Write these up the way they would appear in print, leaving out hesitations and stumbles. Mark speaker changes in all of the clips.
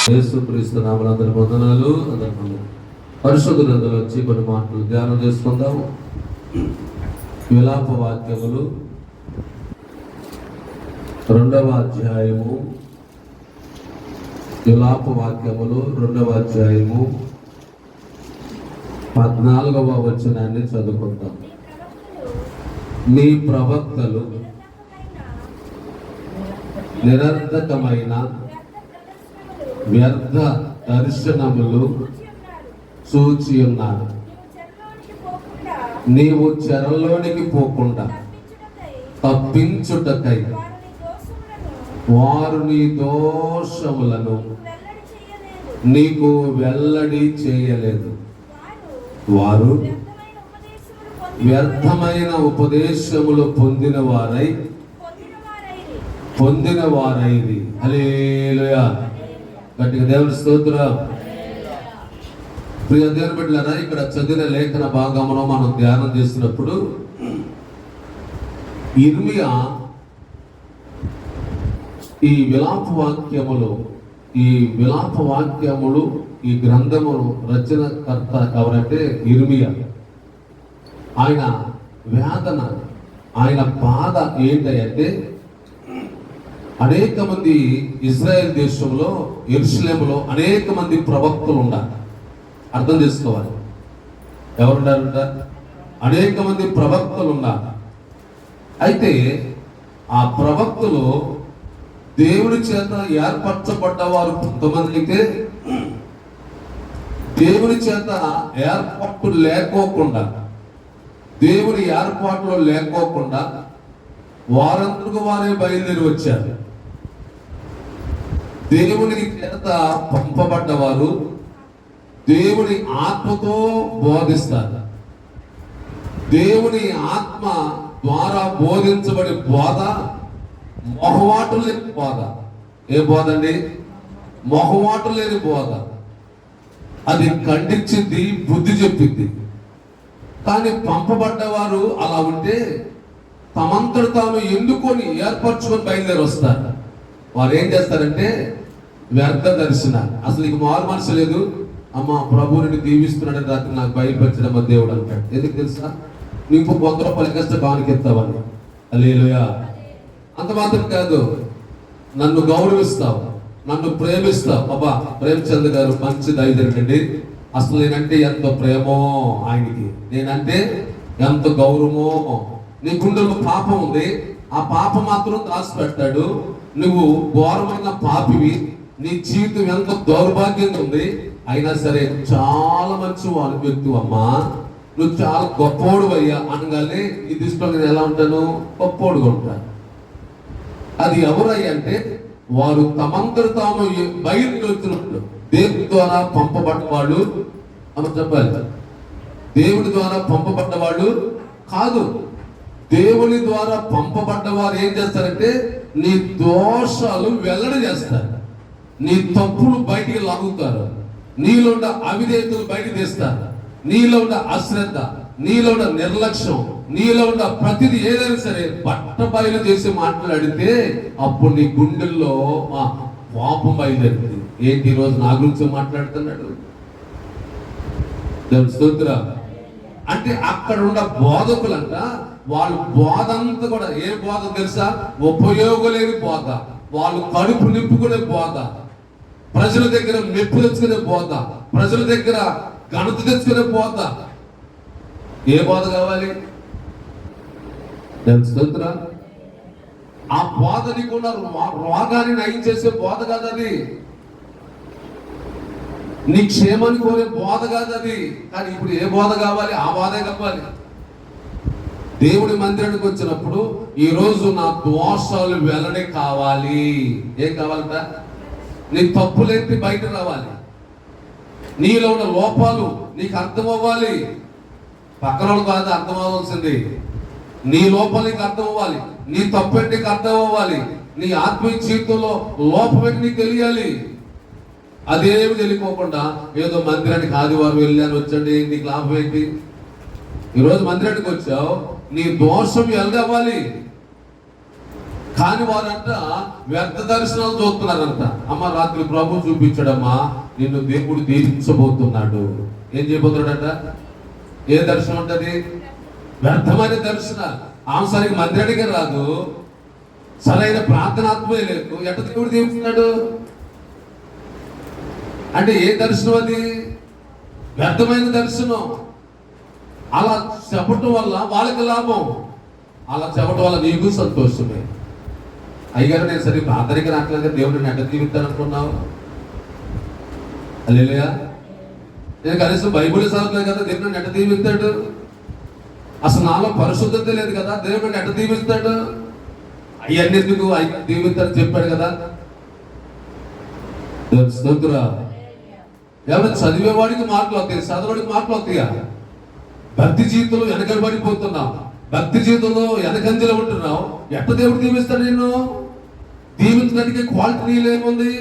Speaker 1: యేసుక్రీస్తు నామమున అందరి వందనాలు. పరిశుద్ధ గ్రంథంలో వచ్చి కొన్ని మాటలు ధ్యానం చేసుకుందాము. విలాప వాక్యములు 2వ అధ్యాయము. విలాప వాక్యములు 2వ అధ్యాయము 14వ వచనాన్ని చదువుకుందాం. మీ ప్రవక్తలు నిరర్ధకమైన వ్యర్థ దర్శనములు చూచి ఉన్నారు. నీవు చెరలోనికి పోకుండా తప్పించుటకై వారు నీ దోషములను నీకు వెల్లడి చేయలేదు. వారు వ్యర్థమైన ఉపదేశములు పొందిన వారైరి. హల్లెలూయా. గట్టిగా దేవుని స్తోత్రం. ప్రియ దేవుని బిడ్డలారా, ఇక్కడ చదివిన లేఖన భాగమును మనం ధ్యానం చేసినప్పుడు ఇర్మియా ఈ విలాప వాక్యములు ఈ గ్రంథమును రచనకర్త ఎవరంటే ఇర్మియా. ఆయన వేదన, ఆయన బాధ ఏంటంటే అనేక మంది ఇజ్రాయెల్ దేశంలో యెరూషలేములో అనేక మంది ప్రవక్తలు ఉన్నారు. అర్థం చేసుకోవాలి. ఎవరున్నారంట? అనేక మంది ప్రవక్తలు ఉన్నారు. అయితే ఆ ప్రవక్తలు దేవుని చేత ఏర్పరచబడ్డవారు కొంతమంది అయితే, దేవుని చేత ఏర్పాటు లేకోకుండా, దేవుని ఏర్పాటులో లేకోకుండా వారందరికీ వారే బయలుదేరి వచ్చారు. దేవుని చేత పంపబడ్డవారు దేవుని ఆత్మతో బోధిస్తారు. దేవుని ఆత్మ ద్వారా బోధించబడే బోధ మొహమాటు లేని బోధ. ఏ బోధ అండి? మొహమాటు లేని బోధ. అది ఖండించింది, బుద్ధి చెప్పింది. కానీ పంపబడ్డవారు అలా ఉంటే తమంతట తాము ఎన్నుకొని ఏర్పరచుకొని బయలుదేరి వస్తారు. వారు ఏం చేస్తారంటే వ్యర్థ దర్శనాలు. అసలు నీకు మారు మనసు లేదు, అమ్మ ప్రభువుని దీవిస్తున్నాడని రాత్రి నాకు బయలుపరిచిన మా దేవుడు అంటాడు. ఎందుకు తెలుసా? నీకు 100 రూపాయలు కష్ట కానికి ఎత్తావని. హల్లెలూయా. అంత మాత్రం కాదు, నన్ను గౌరవిస్తావు, నన్ను ప్రేమిస్తావు. అబ్బా, ప్రేమచంద్ గారు మంచి దైవజనుడండి, అసలు నేనంటే ఎంత ప్రేమో ఆయనకి, నేనంటే ఎంత గౌరవమో. నీ గుండెలో పాపం ఉంది, ఆ పాపం మాత్రం దాచి పెడతాడు. నువ్వు ఘోరమైన పాపివి, నీ జీవితం ఎంత దౌర్భాగ్యంగా ఉంది, అయినా సరే చాలా మంచి వాళ్ళ వ్యక్తి అమ్మా, నువ్వు చాలా గొప్పోడు అయ్యా అనగానే ఈ దృష్టిలో నేను ఎలా ఉంటాను? గొప్పోడుగా ఉంటాను. అది ఎవరయ్యా అంటే వారు తమంతరు తాము బయలుకి వెళ్తున్నప్పుడు దేవుని ద్వారా పంపబడ్డవాళ్ళు అని చెప్పాలి. దేవుని ద్వారా పంపబడ్డవాళ్ళు కాదు. దేవుని ద్వారా పంపబడ్డవారు ఏం చేస్తారంటే నీ దోషాలు వెల్లడి చేస్తారు, నీ తప్పులు బయటికి లాగుతారు, నీలో ఉన్న అవిధేయతలు బయటికి తీస్తారు, నీలో ఉన్న అశ్రద్ధ, నీలో ఉన్న నిర్లక్ష్యం, నీలో ఉన్న ప్రతిదీ ఏదైనా సరే బట్ట బయలు చేసి మాట్లాడితే అప్పుడు నీ గుండెల్లో పాపం బయలుదేరుతుంది. ఏంటి ఈరోజు నా గురించి మాట్లాడుతున్నాడు? స్తోత్రం. అంటే అక్కడ ఉన్న బోధకులంట, వాళ్ళు బోధ అంతా కూడా ఏ బోధ తెలుసా? ఉపయోగం లేని బోధ, వాళ్ళు కడుపు నింపుకునే బోధ, ప్రజల దగ్గర మెప్పు తెచ్చుకునే బోధ, ప్రజల దగ్గర ఘనత తెచ్చుకునే బోధ. ఏ బోధ కావాలి? స్తోత్రం. ఆ బోధ నీకున్న రోగాన్ని నయం చేసే బోధ కాదు అది, నీ క్షేమాన్ని కోరే బోధ కాదు అది. కానీ ఇప్పుడు ఏ బోధ కావాలి? ఆ బోధే కావాలి. దేవుడి మందిరానికి వచ్చినప్పుడు ఈరోజు నా దోషాలు వెల్లడి కావాలి. ఏం కావాలంట? నీ తప్పులేంటి బయట రావాలి, నీలో ఉన్న లోపాలు నీకు అర్థం అవ్వాలి. పక్కన వాళ్ళు కాదు అర్థం అవ్వాల్సింది, నీ లోపాలు నీకు అర్థం అవ్వాలి, నీ తప్పేంటి నీకు అర్థం అవ్వాలి, నీ ఆత్మీయ జీవితంలో లోపమేంటి నీకు తెలియాలి. అదేమి తెలియకోకుండా ఏదో మందిరానికి ఆదివారం వెళ్ళాను వచ్చండి, నీకు లాభం ఏంటి? ఈరోజు మందిరానికి వచ్చావు, నీ దోషం ఎలాగవ్వాలి? కానీ వారంట వ్యర్థ దర్శనాలు చూస్తున్నారంట. అమ్మ రాత్రి ప్రభు చూపించాడమ్మా, నిన్ను దేవుడు దీవించబోతున్నాడు. ఏం చేయబోతున్నాడంట? ఏ దర్శనం ఉంటుంది? వ్యర్థమైన దర్శనాలు. ఆమెసారికి మందిరానికి రాదు, సరైన ప్రార్థనాత్మే లేదు, ఎట్ట దేవుడు దీవిస్తున్నాడు అంటే ఏ దర్శనం అది? వ్యర్థమైన దర్శనం. అలా చెప్పటం వల్ల వాళ్ళకి లాభం, అలా చెప్పటం వల్ల నీకు సంతోషమే. అయ్యారు నేను సరే ప్రార్థనకి రావట్లేదు, దేవుడిని ఎట్ట దీవిస్తాను అనుకున్నావు? హల్లెలూయా. నేను కనీసం బైబిల్ చదవలేదు కదా, దేవుడిని ఎట్ట దీవిస్తాడు? అసలు నాలో పరిశుద్ధత లేదు కదా, దేవుడిని ఎట్ట దీవిస్తాడు? అయ్యన్ని ఎందుకు అయ్య దీవిస్తాడని చెప్పాడు కదా. ఎవరైనా చదివేవాడికి మార్కులు వస్తాయి, చదవడికి మార్కులు వస్తాయా? భక్తి జీవితంలో వెనకబడిపోతున్నావు, భక్తి జీవితంలో వెనకంజలో ఉంటున్నావు, ఎట్ట దేవుడు దీవిస్తాడు నిన్ను? దీవించడానికి క్వాలిటీ నీలేముంది?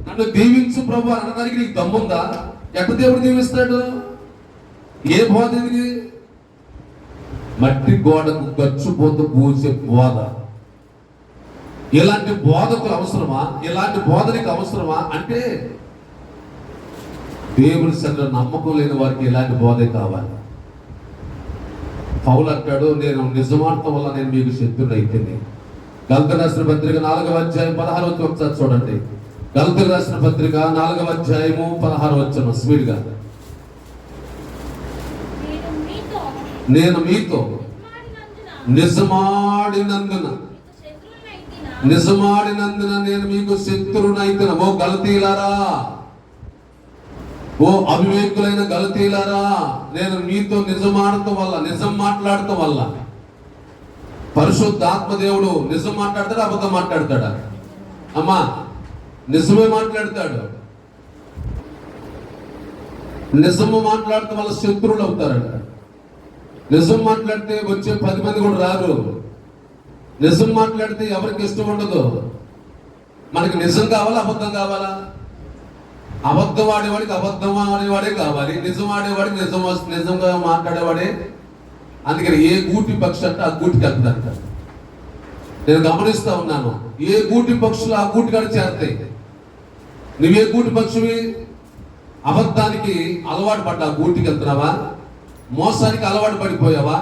Speaker 1: నన్ను దీవించు ప్రభు అనడానికి నీకు దమ్ముందా? ఎట్ట దేవుడు దీవిస్తాడు? ఏ బోధ ఇది? మట్టి గోడకు గచ్చిపోతూ పూసే బోధ. ఇలాంటి బోధకులు అవసరమా? ఇలాంటి బోధనకి అవసరమా అంటే దేవుని సన్నిధిలో నమ్మకం లేని వారికి ఇలాంటి బోధే కావాలి. పౌలు అంటాడు, నేను నిజమాడటం వల్ల నేను మీకు శత్రుడు అయితేనే. గలతీయులకు రాసిన పత్రిక 4వ అధ్యాయం 16వ వచనం ఒకసారి చూడండి. గలతీయులకు రాసిన పత్రిక 4వ అధ్యాయము 16వ వచనం స్పీడ్ గా. నేను మీతో నిజమాడినందున నేను మీకు శత్రువునైతినా. ఓ గలతీయులారా, ఓ అవివేకులైన గలతీయులారా, నేను మీతో నిజం మాట్లాడటం వల్ల. పరిశుద్ధాత్మ దేవుడు నిజం మాట్లాడతాడా అబద్ధం మాట్లాడతాడా? అమ్మా నిజమే మాట్లాడతాడు. నిజము మాట్లాడటం వల్ల శత్రువులు అవుతారట. నిజం మాట్లాడితే వచ్చే 10 మంది కూడా రారు. నిజం మాట్లాడితే ఎవరికి ఇష్టం ఉండదు. మనకి నిజం కావాలా అబద్ధం కావాలా? అబద్ధం ఆడేవాడికి అబద్ధం ఆడేవాడే కావాలి, నిజం ఆడేవాడికి నిజంగా మాట్లాడేవాడే. అందుకని ఏ గూటి పక్షి అంటే ఆ గూటికి వెళ్తుందంట. నేను గమనిస్తా ఉన్నాను, ఏ గూటి పక్షులు ఆ గూటికాడ చేరతాయి. నువ్వే గూటి పక్షివి? అబద్ధానికి అలవాటు పడ్డా గూటికి వెళ్తున్నావా? మోసానికి అలవాటు పడిపోయావా?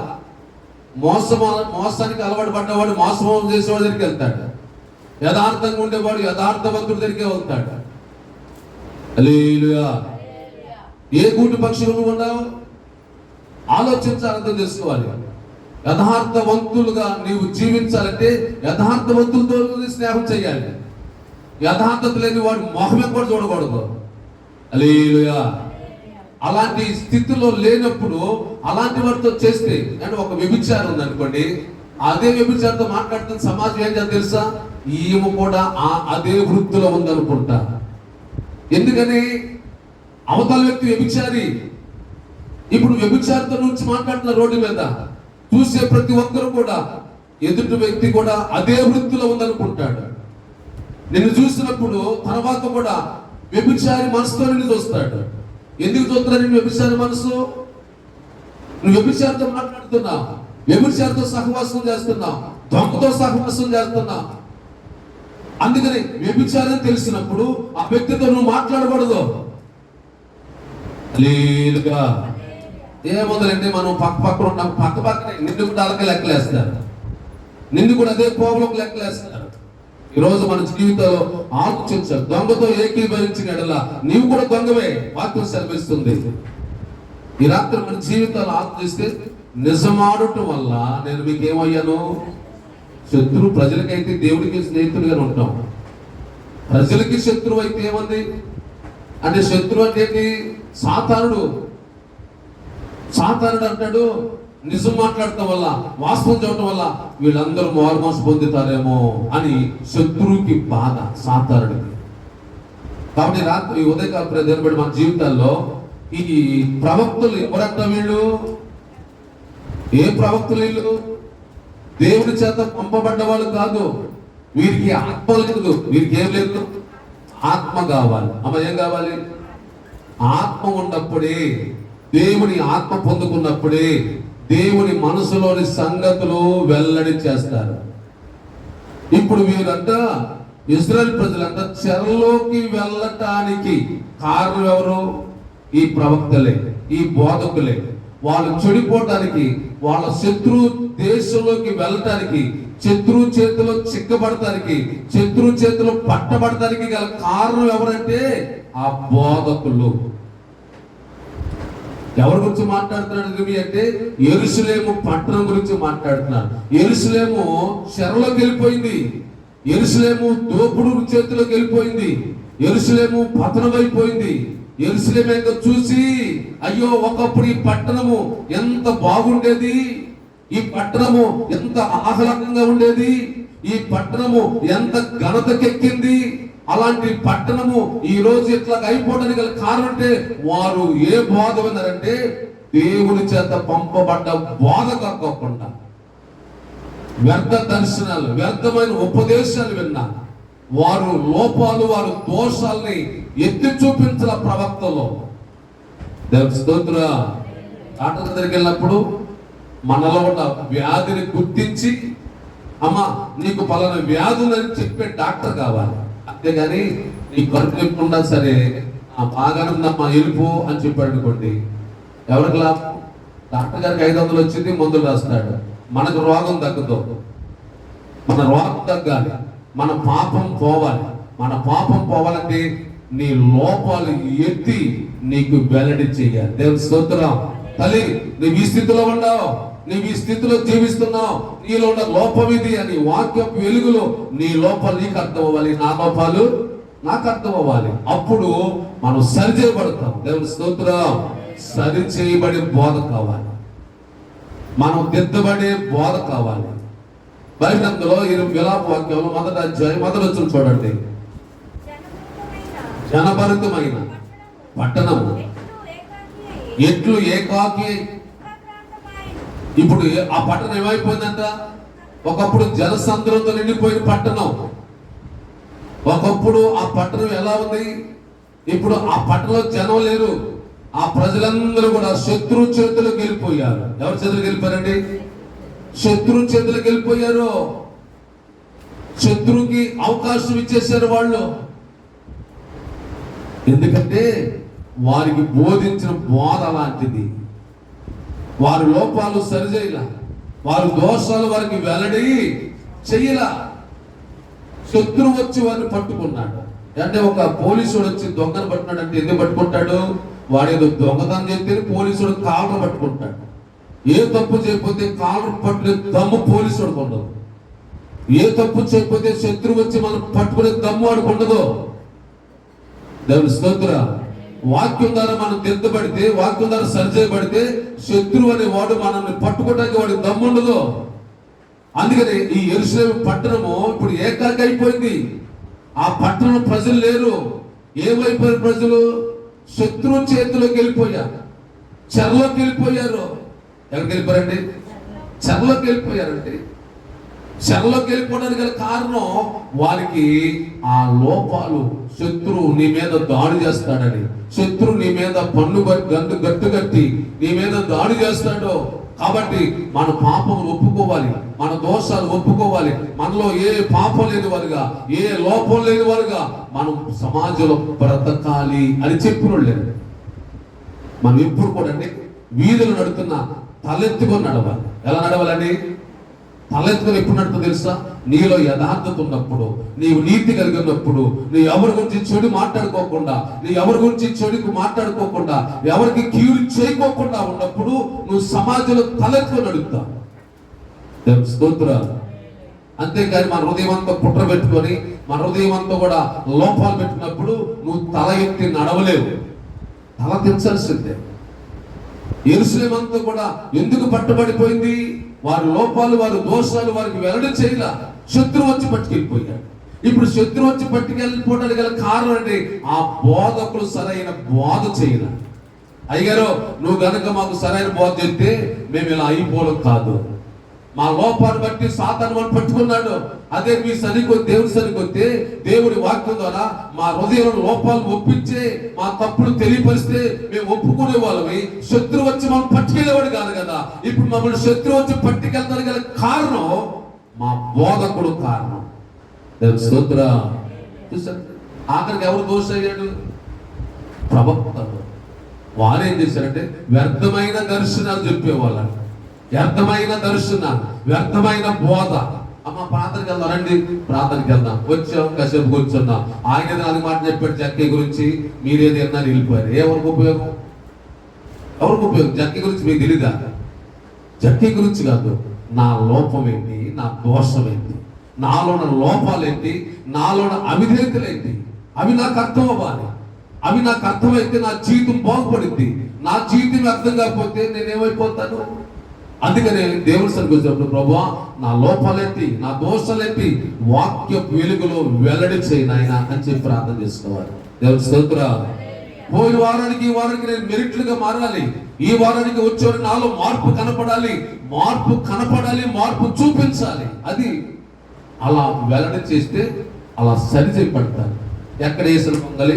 Speaker 1: మోసానికి అలవాటు పడ్డవాడు మోసం చేసేవాడి దగ్గరికి వెళ్తాడు. యథార్థంగా ఉండేవాడు యథార్థవంతుడి దగ్గరికి వెళ్తాడు. హల్లెలూయా. ఏ గూటి పక్షులు నువ్వు ఉన్నావు? ఆలోచించాలి, అర్థం చేసుకోవాలి. యథార్థవంతులుగా నీవు జీవించాలంటే యథార్థవంతులతో స్నేహం చేయాలి. యథార్థత లేని వాడు మొహమే కూడా చూడకూడదు. హల్లెలూయా. అలాంటి స్థితిలో లేనప్పుడు అలాంటి వారితో చేస్తే, అంటే ఒక వ్యభిచారం ఉంది అనుకోండి, అదే వ్యభిచారంతో మాట్లాడుతున్న సమాజం ఏం చేయాలి తెలుసా? ఈమె కూడా అదే వృత్తిలో ఉందనుకుంటా. ఎందుకని? అవతల వ్యక్తి వ్యభిచారి. ఇప్పుడు వ్యభిచారితో నుంచి మాట్లాడుతున్న రోడ్డు మీద చూసే ప్రతి ఒక్కరు కూడా ఎదుటి వ్యక్తి కూడా అదే వృత్తిలో ఉందనుకుంటాడు. నిన్ను చూసినప్పుడు తర్వాత కూడా వ్యభిచారి మనసుతో నిన్ను చూస్తాడు. ఎందుకు చూస్తున్నావు? నేను వ్యభిచారి మనసు. నువ్వు వ్యభిచారితో మాట్లాడుతున్నావు, వ్యభిచారితో సహవాసం చేస్తున్నావు, దొంగతో సహవాసం చేస్తున్నావు. అందుకని వ్యభిచారం తెలిసినప్పుడు ఆ వ్యక్తితో నువ్వు మాట్లాడకూడదు. లేదుగా ఏముందంటే మనం పక్కన ఉన్నాం, పక్కనే నిన్ను కూడా అలాగే లెక్కలేస్తారు, నిన్ను కూడా అదే కోపంలోకి లెక్కలేస్తారు. ఈరోజు మన జీవితంలో ఆలోచించాలి. దొంగతో ఏకీభవించిన ఎడలా నీవు కూడా దొంగవే, వాక్యం సెలవిస్తుంది. ఈ రాత్రి మన జీవితాలు ఆలోచిస్తే నిజమాడటం వల్ల నేను మీకు ఏమయ్యాను? శత్రువు. ప్రజలకైతే దేవుడికి స్నేహితుడిగా ఉంటాం, ప్రజలకి శత్రువు అయితే ఏమంది అంటే శత్రువు అంటే ఏంటి? సాతానుడు అంటాడు, నిజం మాట్లాడటం వల్ల, వాస్తవం చెప్పడం వల్ల వీళ్ళందరూ మారుమనసు పొందుతారేమో అని శత్రువుకి బాధ, సాతానుడికి. కాబట్టి రాత్రి ఉదయకాల దేవుడు మన జీవితాల్లో ఈ ప్రవక్తలు ఎవరంట? వీళ్ళు ఏ ప్రవక్తలు? వీళ్ళు దేవుని చేత పంపబడ్డ వాళ్ళు కాదు. వీరికి ఆత్మ లేదు. వీరికి ఏం లేదు? ఆత్మ కావాలి. అమ్మ ఏం కావాలి? ఆత్మ ఉన్నప్పుడే, దేవుని ఆత్మ పొందుకున్నప్పుడే దేవుని మనసులోని సంగతులు వెల్లడి చేస్తారు. ఇప్పుడు వీరంట ఇశ్రాయేలు ప్రజలంట చెరలోకి వెళ్ళటానికి కారణం ఎవరు? ఈ ప్రవక్తలే, ఈ బోధకులే. వాళ్ళు చెడిపోవటానికి, వాళ్ళ శత్రు దేశంలోకి వెళ్ళటానికి, శత్రు చేతిలో చిక్కబడటానికి, శత్రు చేతిలో పట్టబడటానికి గల కారణం ఎవరంటే ఆ బోధకులు. ఎవరి గురించి మాట్లాడుతున్నాడు అంటే యెరూషలేము పట్టణం గురించి మాట్లాడుతున్నాడు. యెరూషలేము చెరలోకి వెళ్ళిపోయింది, యెరూషలేము దోపుడు చేతిలోకి వెళ్ళిపోయింది, యెరూషలేము పతనమైపోయింది. యెరూషలేము చూసి అయ్యో ఒకప్పుడు ఈ పట్టణము ఎంత బాగుండేది, ఈ పట్టణము ఎంత ఆహ్లాదంగా ఉండేది, ఈ పట్టణము ఎంత ఘనతకెక్కింది, అలాంటి పట్టణము ఈ రోజు ఇట్లా అయిపోవడానికి గల కారణం అంటే వారు ఏ బోధ విన్నారంటే దేవుని చేత పంపబడ్డ బోధ కాకుండా వ్యర్థ దర్శనాలు, వ్యర్థమైన ఉపదేశాలు విన్నారు. వారు లోపాలు, వారు దోషాలని ఎత్తి చూపించాల ప్రవక్తలో. దేవుని స్తోత్రం. డాక్టర్ దగ్గరికి వెళ్ళినప్పుడు మనలో ఉన్న వ్యాధిని గుర్తించి అమ్మా నీకు పలానా వ్యాధులని చెప్పే డాక్టర్ కావాలి. అంతేగాని నీ కడుపు లేకుండా సరే బాగానే ఉందమ్మా వెళ్ళిపో అని చెప్పాడు అనుకోండి, ఎవరికి లాభం? డాక్టర్ గారికి 500 వచ్చింది, మందులు రాస్తాడు. మనకు రోగం తగ్గదు. మన రోగం తగ్గాలి, మన పాపం పోవాలి. మన పాపం పోవాలంటే నీ లోపాలు ఎత్తి నీకు వెల్లడి చెయ్యాలి. దేవుని స్తోత్రం. తల్లి నువ్వు ఈ స్థితిలో ఉన్నావు, నువ్వు ఈ స్థితిలో జీవిస్తున్నావు, నీలో ఉన్న లోపం ఇది అని వాక్యపు వెలుగులో నీ లోపాలు నీకు అర్థం అవ్వాలి, నా లోపాలు నాకు అర్థం అవ్వాలి. అప్పుడు మనం సరి చేయబడతాం. దేవుని స్తోత్రం. సరి చేయబడే బోధ కావాలి, మనం దిద్దబడే బోధ కావాలి. బైబిల్లో విలాప వాక్యంలో మొదటి అధ్యాయం మొదటి వచ్చిన చూడండి. జనభరితమైన పట్టణము ఎట్లు ఏకాకి. ఇప్పుడు ఆ పట్టణం ఏమైపోయిందంట? ఒకప్పుడు జనసంద్రంతో నిండిపోయిన పట్టణం. ఒకప్పుడు ఆ పట్టణం ఎలా ఉంది? ఇప్పుడు ఆ పట్టణంలో జనం లేరు. ఆ ప్రజలందరూ కూడా శత్రు చేతులకు వెళ్ళిపోయారు. ఎవరి చేతులకు వెళ్ళిపోయారండి? శత్రు చేతులకు వెళ్ళిపోయారు. శత్రువుకి అవకాశం ఇచ్చేసారు వాళ్ళు. ఎందుకంటే వారికి బోధించిన బోధ అలాంటిది. వారి లోపాలు సరిచేయలా, వారి దోషాలు వారికి వెల్లడి చెయ్యలా. శత్రువు వచ్చి వారిని పట్టుకున్నాడు. అంటే ఒక పోలీసుడు వచ్చి దొంగను పట్టుకున్నాడు అంటే ఎందుకు పట్టుకుంటాడు? వాడు ఏదో దొంగతనం చేస్తే పోలీసుడు కాలర్ పట్టుకుంటాడు. ఏ తప్పు చేయకపోతే కాలర్ పట్టుకునే దమ్ము పోలీసుడు ఉండదు. ఏ తప్పు చేయకపోతే శత్రువు వచ్చి మనం పట్టుకునే దమ్ము వాడికి ఉండదు. దేవుని స్తోత్రం. వాక్యం ద్వారా మనం దిద్దబడితే, వాక్యం ద్వారా సరిచేయబడితే శత్రువు అనే వాడు మనల్ని పట్టుకోవడానికి వాడికి దమ్ము ఉండదు. అందుకని ఈ యెరూషలేము పట్టణము ఇప్పుడు ఏకాకి అయిపోయింది. ఆ పట్టణం ప్రజలు లేరు. ఏమైపోయారు ప్రజలు? శత్రువు చేతిలోకి వెళ్ళిపోయారు, చెరలోకి వెళ్ళిపోయారు. ఎక్కడికి వెళ్ళిపోయారండి? చెరలోకి వెళ్ళిపోయారండి. చెరలోకి వెళ్ళిపోవడానికి గల కారణం వారికి ఆ లోపాలు. శత్రువు నీ మీద దాడి చేస్తాడని, శత్రువు నీ మీద పన్ను గట్టు కట్టి నీ మీద దాడి చేస్తాడు. కాబట్టి మన పాపం ఒప్పుకోవాలి, మన దోషాలు ఒప్పుకోవాలి. మనలో ఏ పాపం లేని వారుగా, ఏ లోపం లేని వారుగా మనం సమాజంలో బ్రతకాలి అని చెప్పినోళ్ళు. మనం ఎప్పుడు కూడా అండి వీధులు నడుతున్నా తలెత్తుకొని నడవాలి. ఎలా నడవాలండి? తలెత్తుకొని ఎప్పుడు నడుతుందో తెలుసా? నీలో యథార్థత ఉన్నప్పుడు, నీవు నీతి కలిగి ఉన్నప్పుడు, నీ ఎవరి గురించి చెడు మాట్లాడుకోకుండా, నీ ఎవరి గురించి చెడుకు మాట్లాడుకోకుండా, ఎవరికి కీడు చేయకోకుండా ఉన్నప్పుడు నువ్వు సమాజంలో తలెత్తుకొని నడుపుతావు. స్తోత్రాలు. అంతేకాని మన హృదయం అంతా పుట్ర పెట్టుకొని, మన హృదయం అంతా కూడా లోపాలు పెట్టినప్పుడు నువ్వు తల ఎత్తి నడవలేవు, తల తెచ్చాల్సిందే. యెరూషలేము అంతా కూడా ఎందుకు పట్టుబడిపోయింది? వారి లోపాలు, వారి దోషాలు వారికి వెల్లడి చేయలా. శత్రువు వచ్చి పట్టుకెళ్ళిపోయాడు. ఇప్పుడు శత్రువు వచ్చి పట్టుకెళ్ళిపోవడానికి గల కారణం అంటే ఆ బోధకులు సరైన బోధ చేయలే. అయ్యారో నువ్వు గనక మాకు సరైన బోధ చెప్తే మేము ఇలా అయిపోవడం కాదు. మా లోపాన్ని బట్టి సాతాను మనం పట్టుకున్నాడు. అదే మీ సరికొద్ది, దేవుని సరికొద్ది దేవుడి వాక్యం ద్వారా మా హృదయంలో లోపాలు ఒప్పించే, మా తప్పులు తెలియపరిస్తే మేము ఒప్పుకునే వాళ్ళమి. శత్రువు వచ్చి మనం పట్టుకెళ్ళేవాడు కాదు కదా. ఇప్పుడు మమ్మల్ని శత్రువు వచ్చి పట్టుకెళ్తానికి గల కారణం మా బోధకుడు కారణం. దేవుని స్తోత్రం. చూసారు, ఆఖరికి ఎవరు దోష అయ్యాడు? ప్రవక్తలు. వారు ఏం చేశారంటే వ్యర్థమైన దర్శనాలు చెప్పేవాళ్ళంట. వ్యర్థమైన దర్శనాలు, వ్యర్థమైన బోధ. అమ్మ ప్రార్థనకి వెళ్దాం, రండి ప్రార్థనకి వెళ్దాం. వచ్చాం, కాసేపు కూర్చున్నాం. ఆయన నాలుగు మాట చెప్పాడు జక్కి గురించి, మీరేది అన్నారు వెళ్ళిపోయారు. ఎవరికి ఉపయోగం? ఎవరికి ఉపయోగం? జక్కి గురించి మీకు తెలీదా? జక్కి గురించి కాదు, నా లోపం ఏంటి, నా దోషం ఏంటి, నాలోన లోపాలేంటి, నాలోన అవిధేయతలేంటి, అవి నాకు అర్థం అవ్వాలి. అవి నాకు అర్థమైతే నా జీవితం బాగుపడింది. నా జీవితం అర్థం కాకపోతే నేనేమైపోతాను? అందుకనే దేవుని సన్నిధికి వచ్చినప్పుడు, ప్రభువా నా లోపాలేంటి, నా దోషాలేంటి, వాక్య వెలుగులో వెల్లడి చేయి నాయన అని చెప్పి ప్రార్థన చేసుకోవాలి. దేవుని స్తోత్రం. పోయిన వారానికి ఈ వారానికి నేను మెరిట్లుగా మారాలి. ఈ వారానికి వచ్చే నాలో మార్పు కనపడాలి, మార్పు కనపడాలి, మార్పు చూపించాలి. అది అలా వెల్లడి చేస్తే అలా సరిచేయి పడతాను. ఎక్కడ వేసిన పొంగలి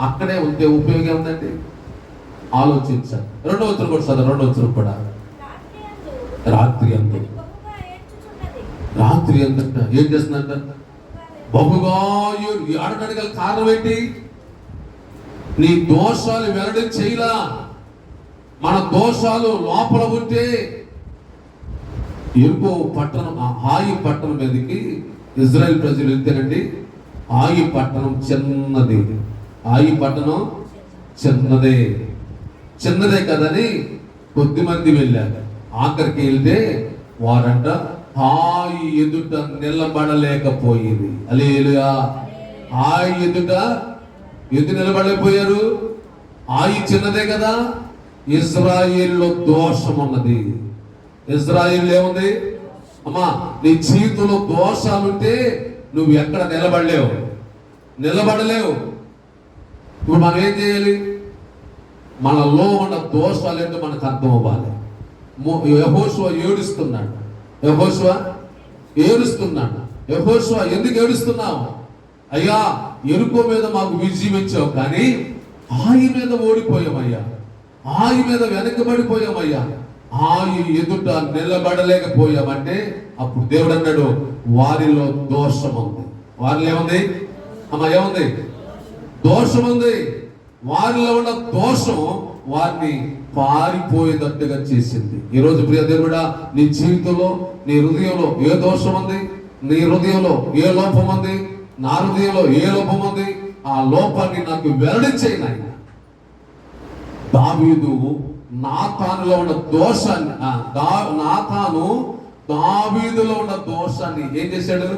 Speaker 1: అక్కడే ఉంటే ఉపయోగం ఉందండి. ఆలోచించాలి. రెండో వచనం కూడా చదువు. రెండో వచనం కూడా, రాత్రి అంతా ఏం చేస్తుందంట? బహుగా ఆడడానికి గల కారణం ఏంటి? నీ దోషాలు వెల్లడి చేయలా. మన దోషాలు లోపల ఉంటే, ఎరుకో పట్టణం, హాయి పట్టణం మీదకి ఇజ్రాయెల్ ప్రజలు వెళ్తేనండి, హాయి పట్టణం చిన్నది. హాయి పట్టణం చిన్నదే కదని కొద్ది మంది వెళ్ళారు. ఆఖరికి వెళ్తే వారంట హాయి ఎదుట నిలబడలేకపోయింది. హల్లెలూయా. హాయి ఎదుట నిలబడలేకపోయారు. హాయి చిన్నదే కదా. ఇజ్రాయేల్లో దోషం ఉన్నది. ఇజ్రాయేల్ ఏముంది? అమ్మా, నీ జీవితంలో దోషాలుంటే నువ్వు ఎక్కడ నిలబడలేవు. ఇప్పుడు మనం ఏం చేయాలి? మనలో ఉన్న దోషాలు ఏంటో మనకు అర్థం అవ్వాలి. యెహోషువ ఏడుస్తున్నాడు. యెహోషువ ఎందుకు ఏడుస్తున్నావు? అయ్యా, ఎరుకో మీద మాకు విజయం ఇచ్చావు, కానీ హాయి మీద ఓడిపోయామయ్యా, హాయి మీద వెనకబడిపోయామయ్యా, హాయి ఎదుట నిలబడలేకపోయామంటే అప్పుడు దేవుడు అన్నాడు, వారిలో దోషం ఉంది. వారిలో ఏముంది? అమ్మా ఏముంది? దోషం ఉంది. వారిలో ఉన్న దోషం వారిని పారిపోయేటట్టుగా చేసింది. ఈరోజు ప్రియ దేవుడా, నీ జీవితంలో, నీ హృదయంలో ఏ దోషం ఉంది? నీ హృదయంలో ఏ లోపం ఉంది? నా హృదయంలో ఏ లోపం ఉంది? ఆ లోపాన్ని నాకు వెల్లడించేయి నాయన. దావీదు నాతానులో ఉన్న దోషాన్ని, దావీదులో ఉన్న దోషాన్ని ఏం చేశాడు?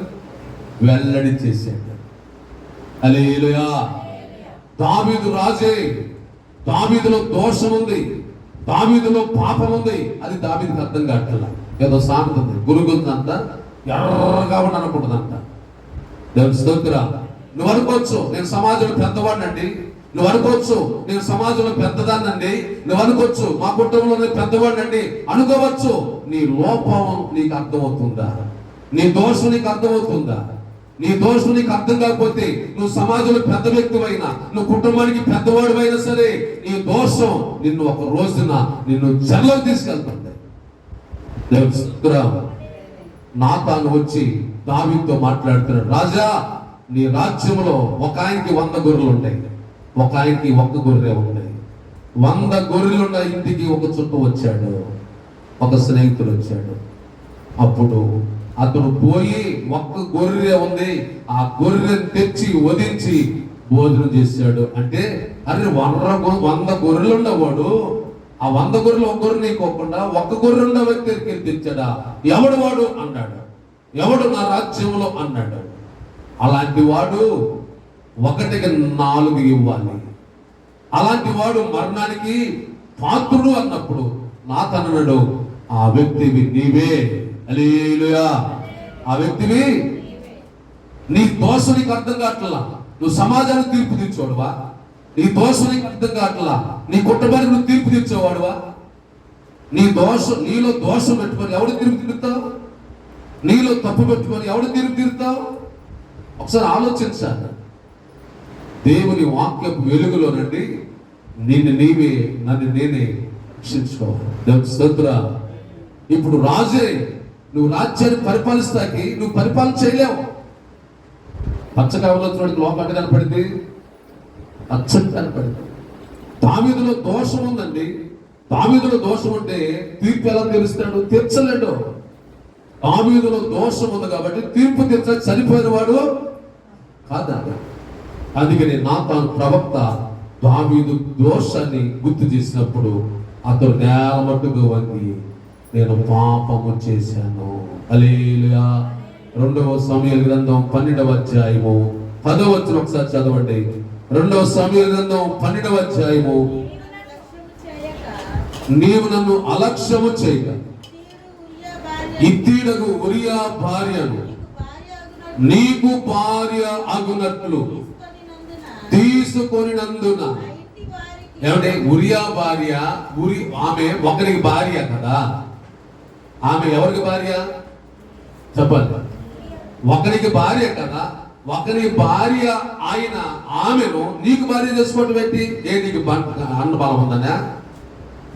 Speaker 1: వెల్లడి చేశాడు. హల్లెలూయా. దావీదు రాజే, దావీదులో దోషం ఉంది, దావీదులో పాపం ఉంది. అది దావీదుకి అర్థం కావట్లా. ఏదో సామెత ఉంది, గురుగుందంతా ఎర్రగా ఉండనుకుంటుందంట. దేవుని స్తోత్రం. నువ్వు అనుకోవచ్చు నేను సమాజంలో పెద్దవాడినండి, నువ్వు అనుకోవచ్చు నేను సమాజంలో పెద్దదాన్నండి, నువ్వు అనుకోవచ్చు మా కుటుంబంలో నేను పెద్దవాడినండి అనుకోవచ్చు. నీ లోపం నీకు అర్థమవుతుందా? నీ దోషం నీకు అర్థమవుతుందా? నీ దోషం నీకు అర్థం కాకపోతే, నువ్వు సమాజంలో పెద్ద వ్యక్తివైనా, నువ్వు కుటుంబానికి పెద్దవాడు అయినా సరే, నీ దోషం నిన్ను ఒక రోజున నిన్ను చెరలోకి తీసుకెళ్తుంది. నాతాను వచ్చి దావీదుతో మాట్లాడుతున్నాడు, రాజా నీ రాజ్యంలో ఒక ఆయనకి 100 గొర్రెలు ఉంటాయి, ఒక ఆయనకి 1 గొర్రె ఉంటాయి. 100 గొర్రెలున్న ఇంటికి ఒక చుట్టూ వచ్చాడు, ఒక స్నేహితుడు వచ్చాడు. అప్పుడు అతను పోయి 1 గొర్రె ఉంది, ఆ గొర్రెను తెచ్చి వధించి భోజనం చేశాడు. అంటే అరే 100 గొర్రెలు ఉన్నవాడు ఆ 100 గొర్రెలు 1 గొర్రె నీకోకుండా 1 గొర్రె ఉన్న వ్యక్తికి తెచ్చాడా? ఎవడు వాడు అన్నాడు. ఎవడు నా రాజ్యంలో అన్నాడు. అలాంటి వాడు 1కి 4 ఇవ్వాలి. అలాంటి వాడు మరణానికి పాత్రుడు అన్నప్పుడు నాతన్నాడు, ఆ వ్యక్తివి నీవే. హల్లెలూయా. ఆ వ్యక్తివి నీ దోషం నీకు అర్థం కావట్లా. నువ్వు సమాజానికి తీర్పు తెచ్చేవాడువా? నీ దోషం నీకు అర్థం కావట్లా. నీ కుటుంబానికి నువ్వు తీర్పు తెచ్చేవాడువా? నీలో దోషం పెట్టుకొని ఎవడు తీర్పు తీరుతావు? నీలో తప్పు పెట్టుకొని ఎవడు తీర్పు తీరుతావు? ఒకసారి ఆలోచించాలి. దేవుని వాక్యపు వెలుగులోనండి నిన్ను నీవే, నన్ను నేనే రక్షించుకోవాలి. దేవుని స్తోత్రం. ఇప్పుడు రాజే, నువ్వు రాజ్యాన్ని పరిపాలిస్తాకి నువ్వు పరిపాలన చేయలేవు. పచ్చ కావలో వచ్చినోడికి లోపల అంటే కనపడింది, పచ్చని కనపడింది. దావీదులో దోషం ఉందండి. దావీదులో దోషం ఉంటే తీర్పు ఎలా తీరుస్తాడు? తీర్చలేడు. దావీదులో దోషం ఉంది కాబట్టి తీర్పు తీర్చ చనిపోయిన వాడు కాదా. అందుకని నాతాను ప్రవక్త దావీదు దోషాన్ని గుర్తు చేసినప్పుడు అతడు నేల మట్టుకు వంగి నేను పాపము చేశాను. హల్లెలూయా. 2వ సమూయేలు గ్రంథం 12వ అధ్యాయము 10వ వచనం ఒకసారి చదవండి. 2వ సమూయేలు గ్రంథం 12వ అధ్యాయము, నీవు నన్ను అలక్ష్యము చేయక ఇత్తీడగు ఉరియా భార్యను నీకు భార్య అగునట్లు తీసుకొనినందున. ఏమంటే ఉరియా భార్య, ఆమె ఒకరికి భార్య కదా. ఆమె ఎవరికి భార్య చెప్పండి? ఒకరికి భార్య కదా. ఒకరి భార్య ఆయన ఆమెను నీకు భార్య చేసుకోవటం ఏంటి? నీకు అన్న బలం ఉందనా?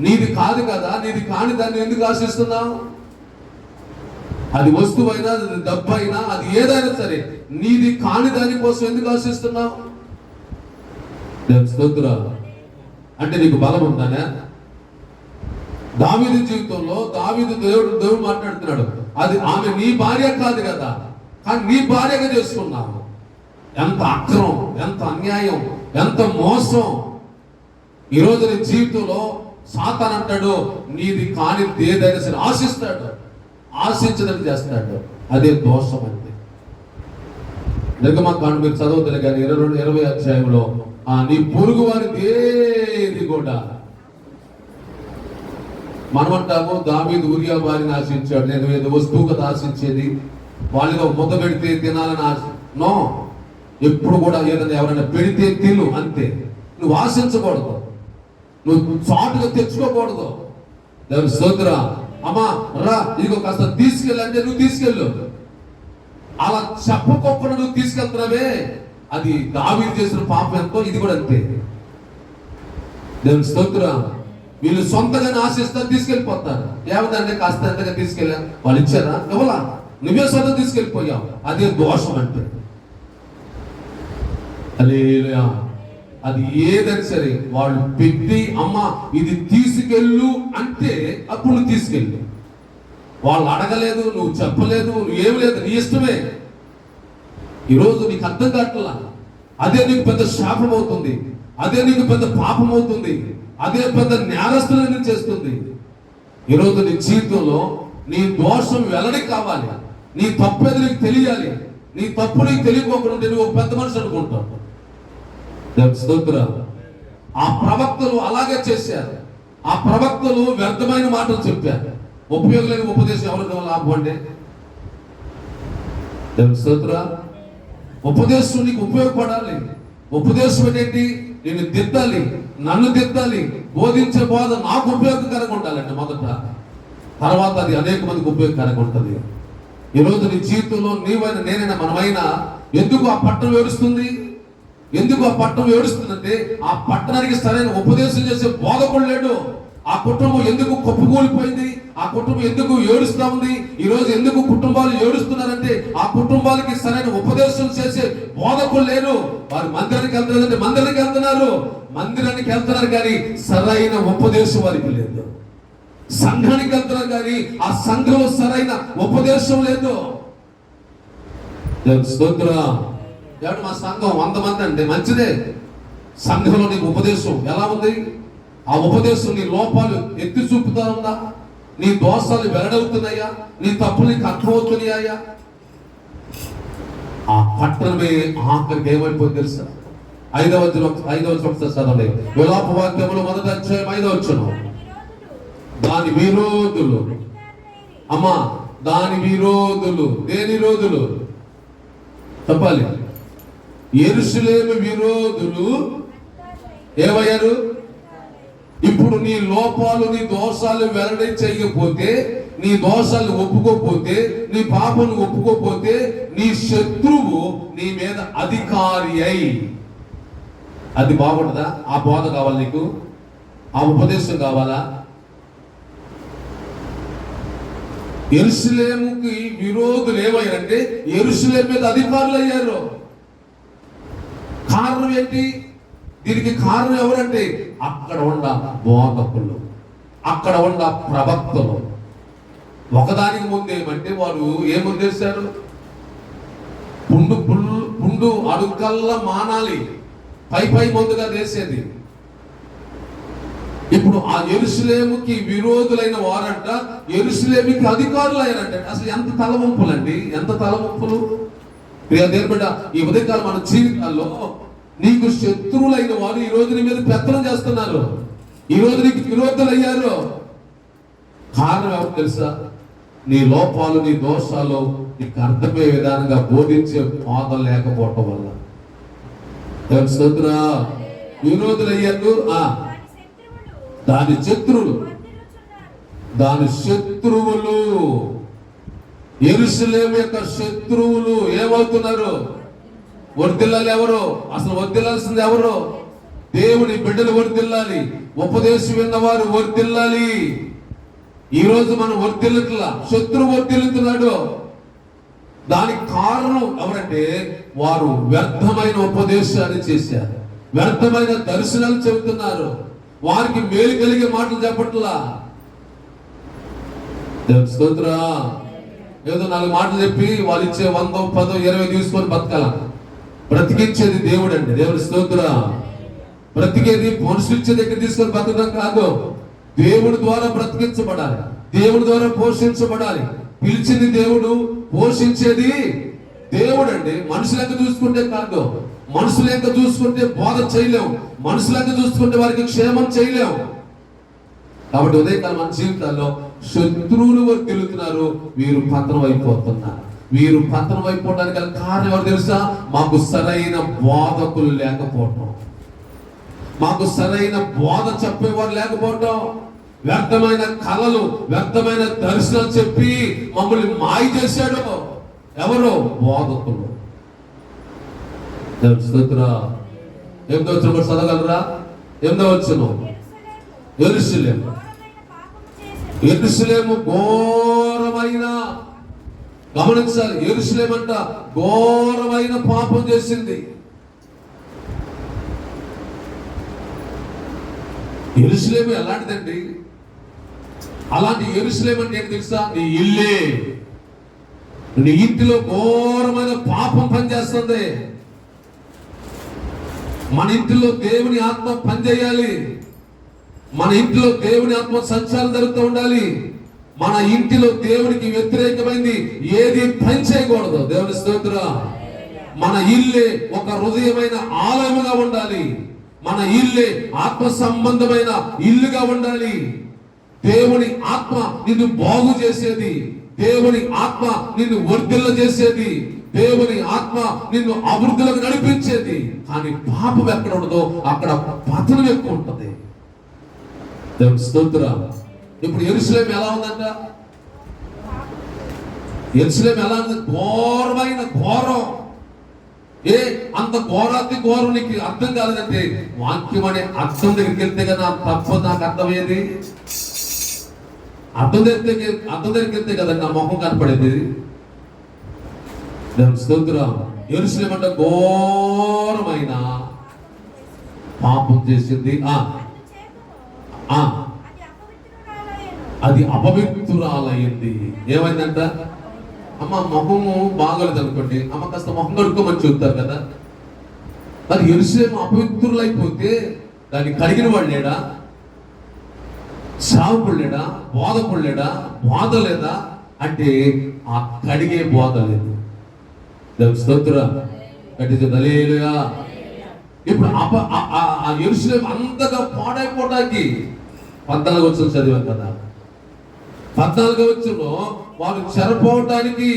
Speaker 1: నీది కాదు కదా. నీది కాని దాన్ని ఎందుకు ఆశిస్తున్నావు? అది వస్తువైనా, అది డబ్బు అయినా, అది ఏదైనా సరే నీది కాని దాని కోసం ఎందుకు ఆశిస్తున్నావు? స్తోత్రాలు. అంటే నీకు బలం ఉందనే. దావీదు జీవితంలో దేవుడు మాట్లాడుతున్నాడు. అది ఆమె నీ భార్య కాదు కదా, కానీ నీ భార్యగా చేసుకున్నావు. ఎంత అక్రమం, ఎంత అన్యాయం, ఎంత మోసం. ఈరోజు నీ జీవితంలో సాతాను అంటాడు నీది కాని ఏదైనా సరే ఆశిస్తాడు, ఆశించదని చేస్తాడు. అదే దోషం అంటే. నిర్గమకాండం మీరు చదవద్దు కానీ 20 అధ్యాయంలో నీ పొరుగు వారిది ఏది కూడా. మనమంటాము దావీదు ఉరియా భార్యని ఆశించాడు, నేను ఏదో వస్తువు కదా ఆశించేది, వాళ్ళలో ముద్ద పెడితే తినాలని ఆశ. నో, ఎప్పుడు కూడా ఏదైనా ఎవరైనా పెడితే తిను అంతే. నువ్వు ఆశించకూడదు, నువ్వు చాటుగా తెచ్చుకోకూడదు. దేవుని స్తోత్రం. అమ్మా రా ఇదిగో కాస్త తీసుకెళ్ళంటే నువ్వు తీసుకెళ్ళు. అలా చెప్పకోకుండా నువ్వు తీసుకెళ్తున్నావే, అది దావీదు చేసిన పాపం ఎంతో ఇది కూడా అంతే. దేవుని స్తోత్రం. వీళ్ళు సొంతగానే ఆశిస్తారు, తీసుకెళ్ళిపోతారు. ఏమంటే కాస్త ఎంతగా తీసుకెళ్ళా, వాళ్ళు ఇచ్చారా? ఇవ్వలా, నువ్వే సొంతం తీసుకెళ్ళిపోయావు. అదే దోషం అంటే. హల్లెలూయా. అది ఏదని సరే వాళ్ళు పెట్టి అమ్మ ఇది తీసుకెళ్ళు అంటే అప్పుడు నువ్వు తీసుకెళ్ళు. వాళ్ళు అడగలేదు, నువ్వు చెప్పలేదు, నువ్వు ఏమి లేదు, నీ ఇష్టమే. ఈరోజు నీకు అర్థం కావట్లా. అదే నీకు పెద్ద శాపం అవుతుంది, అదే నీకు పెద్ద పాపం అవుతుంది, అదే పెద్ద నేరస్తులను చేస్తుంది. ఈరోజు నీ జీవితంలో నీ దోషం వెల్లడి కావాలి, నీ తప్పేది నీకు తెలియాలి. నీ తప్పు నీకు తెలియకోకుండా ఉంటే నువ్వు ఒక పెద్ద మనిషి అనుకుంటావు. ఆ ప్రవక్తలు అలాగే చేశారు. ఆ ప్రవక్తలు వ్యర్థమైన మాటలు చెప్పారు. ఉపయోగం లేని ఉపదేశం ఎవరికి లాభం అండి? ఉపదేశం నీకు ఉపయోగపడాలి. ఉపదేశం ఏంటి? నేను దిద్దాలి, నన్ను దిద్దాలి. బోధించే బోధ నాకు ఉపయోగకరంగా ఉండాలండి మొదట, తర్వాత అది అనేక మందికి ఉపయోగకరంగా ఉంటుంది. ఈరోజు నీ జీవితంలో నీవైనా నేనైనా మనమైనా ఎందుకు ఆ పట్టణం ఏడుస్తుంది? ఎందుకు ఆ పట్టణం ఏడుస్తుందంటే ఆ పట్టణానికి సరైన ఉపదేశం చేసే బోధకుడు లేడు. ఆ కుటుంబం ఎందుకు కుప్పకూలిపోయింది? ఆ కుటుంబం ఎందుకు ఏడుస్తా ఉంది? ఈ రోజు ఎందుకు కుటుంబాలు ఏడుస్తున్నారంటే ఆ కుటుంబాలకి సరైన ఉపదేశం చేసే బోధకులు లేరు. వారు మందిరానికి వెళ్తున్నారంటే మందిరానికి వెళ్తున్నారు కానీ సరైన ఉపదేశం వారికి లేదు. సంఘానికి వెళ్తున్నారు కానీ ఆ సంఘంలో సరైన ఉపదేశం లేదు. స్తోత్రం. మా సంఘం 100 మంది అంటే మంచిదే. సంఘంలో నీకు ఉపదేశం ఎలా ఉంది? ఆ ఉపదేశం నీ లోపాలు ఎత్తి చూపుతా ఉందా? నీ దోషాలు వెల్లడవుతున్నాయా? నీ తప్పులు నీకు అర్థమవుతున్నాయా? ఆ పట్టణమే ఆఖరికి ఏమైపోయింది తెలుసా? 5వ వచనం చదవండి. విలాప వాక్యములు 1వ అధ్యాయం 5వ వచనం. దాని విరోధులు, అమ్మా దాని విరోధులు, దేని విరోధులు చెప్పాలి? యెరూషలేము విరోధులు ఏమయ్యారు? ఇప్పుడు నీ లోపాలు, నీ దోషాలు వెల్లడి చేయకపోతే, నీ దోషాలు ఒప్పుకోకపోతే, నీ పాపను ఒప్పుకోకపోతే నీ శత్రువు నీ మీద అధికారి అయి. అది బాగుంటుందా? ఆ బోధ కావాలి నీకు? ఆ ఉపదేశం కావాలా? యెరూషలేముకి విరోధులు ఏమయ్యారంటే యెరూషలేము మీద అధికారులు అయ్యారు. కారణం ఏంటి? దీనికి కారణం ఎవరంటే అక్కడ ఉన్న బోధకులు, అక్కడ ఉన్న ప్రవక్తలు. ఒకదానికి ముందేమంటే వారు ఏముందేశారు? పుండు అడుగల్లా మానాలి, పై ముందుగా వేసేది. ఇప్పుడు ఆ యెరూషలేముకి విరోధులైన వారంట యెరూషలేముకి అధికారులు అయినంట. అసలు ఎంత తలవంపులండి, ఎంత తలవంపులు! ప్రియ దేవుని బిడ్డ, ఈ ఉదయకాలం మన జీవితాల్లో నీకు శత్రువులైన వారు ఈ రోజు నీ మీద పెత్తనం చేస్తున్నారు, ఈ రోజు నీకు విరోధులు అయ్యారు. కారణం ఎవరు తెలుసా? నీ లోపాలు, నీ దోషాలు నీకు అర్థమయ్యే విధానంగా బోధించే బోధ లేకపోవటం వల్ల తెలుస్తుందిరా. విరోధులు అయ్యారు. దాని శత్రువులు యెరూషలేము యొక్క శత్రువులు ఏమవుతున్నారు? వర్ధిల్లాలి. ఎవరు అసలు వర్ధిల్లాల్సింది? ఎవరు? దేవుని బిడ్డలు వర్ధిల్లాలి, ఉపదేశం విన్నవారు వర్ధిల్లాలి. ఈ రోజు మనం వర్ధిల్లుట్లా, శత్రువు వర్ధిల్లుతున్నాడు. దానికి కారణం ఎవరంటే వారు వ్యర్థమైన ఉపదేశాన్ని చేశారు, వ్యర్థమైన దర్శనాలు చెబుతున్నారు, వారికి మేలు కలిగే మాటలు చెప్పట్లా. స్తోత్రా. ఏదో 4 మాటలు చెప్పి వాళ్ళు ఇచ్చే 100, 10, 20 తీసుకొని బతకాల. బ్రతికించేది దేవుడు అండి. దేవుని స్తోత్రా. బ్రతికేది మనుషులు ఇచ్చే దగ్గర తీసుకొని బతకడం కాదు, దేవుడి ద్వారా బ్రతికించబడాలి, దేవుడి ద్వారా పోషించబడాలి. పిలిచింది దేవుడు, పోషించేది దేవుడు అండి. మనుషులంగా చూసుకుంటే కాదు, మనుషులంగా చూసుకుంటే బోధ చేయలేము, మనుషులంగా చూసుకుంటే వారికి క్షేమం చేయలేము. కాబట్టి ఉదయకాలం మన జీవితాల్లో శత్రువులు వర్ధిల్లుతున్నారు, వీరు పతనం అయిపోతున్నారు. వీరు పతనం అయిపోవడానికి గల కారణం ఎవరు తెలుసా? మాకు సరైన బోధకులు లేకపోవటం, మాకు సరైన బోధ చెప్పేవారు లేకపోవటం, వ్యర్థమైన కళలు, వ్యర్థమైన దర్శనాలు చెప్పి మమ్మల్ని మాయ చేశాడు. ఎవరు? బోధకులు. ఎంతో వచ్చిన చదవగలరా? ఎంతో వచ్చును. యెరూషలేము ఘోరమైన, గమనించాలి, యెరూషలేము అంట ఘోరమైన పాపం చేసింది. యెరూషలేము ఎలాంటిదండి? అలాంటి యెరూషలేము అంటే ఏంటి తెలుసా? నీ ఇల్లే. నీ ఇంటిలో ఘోరమైన పాపం పనిచేస్తుంది. మన ఇంటిలో దేవుని ఆత్మ పనిచేయాలి, మన ఇంటిలో దేవుని ఆత్మ సంచారం జరుగుతూ ఉండాలి. మన ఇంటిలో దేవునికి వ్యతిరేకమైంది ఏది పని చేయకూడదు. దేవుని స్తోత్రం. మన ఇల్లే ఒక హృదయమైన ఆలయముగా ఉండాలి, మన ఇల్లే ఆత్మ సంబంధమైన ఇల్లుగా ఉండాలి. దేవుని ఆత్మ నిన్ను బాగు చేసేది, దేవుని ఆత్మ నిన్ను వర్ధిల్ల చేసేది, దేవుని ఆత్మ నిన్ను అభివృద్ధిలోకి నడిపించేది. కానీ పాపం ఎక్కడ ఉండదో అక్కడ పతనం ఎక్కువ ఉంటుంది. దేవుని స్తోత్రం. ఇప్పుడు యెరూషలేము ఎలా ఉందంట? యెరూషలేము ఎలా ఉంది? ఘోరమైన ఘోరం. అంత ఘోరాతి ఘోరం నీకు అర్థం కాలేదంటే వాక్యం అనే అర్థం దగ్గరికి వెళ్తే కదా తప్ప నాకు అర్థమయ్యేది. అర్థం దగ్గరికి వెళ్తే కదా నా మొహం కనపడేది. స్తోత్రం. యెరూషలేము అంటే ఘోరమైన పాపం చేసింది. అది అపవిత్రురాలయ్యింది. ఏమైందంట? అమ్మ మొహము బాగోలేదు అనుకోండి, అమ్మ కాస్త మొహం కడుక్కోమని చెబుతారు కదా. మరి యెరూషలేము అపవిత్రులైపోతే దాన్ని కడిగిన వాడు లేడా? సేవకుడు లేడా? బోధకుడు లేడా? బోధ లేదా అంటే ఆ కడిగే బోధ లేదు. స్తోత్రం. హల్లెలూయా. ఇప్పుడు ఆ యెరూషలేము అంతగా పాడైపోవడానికి 14వ వచనం చదివాం కదా. 14వ వచనంలో వారు చెరపోవటానికి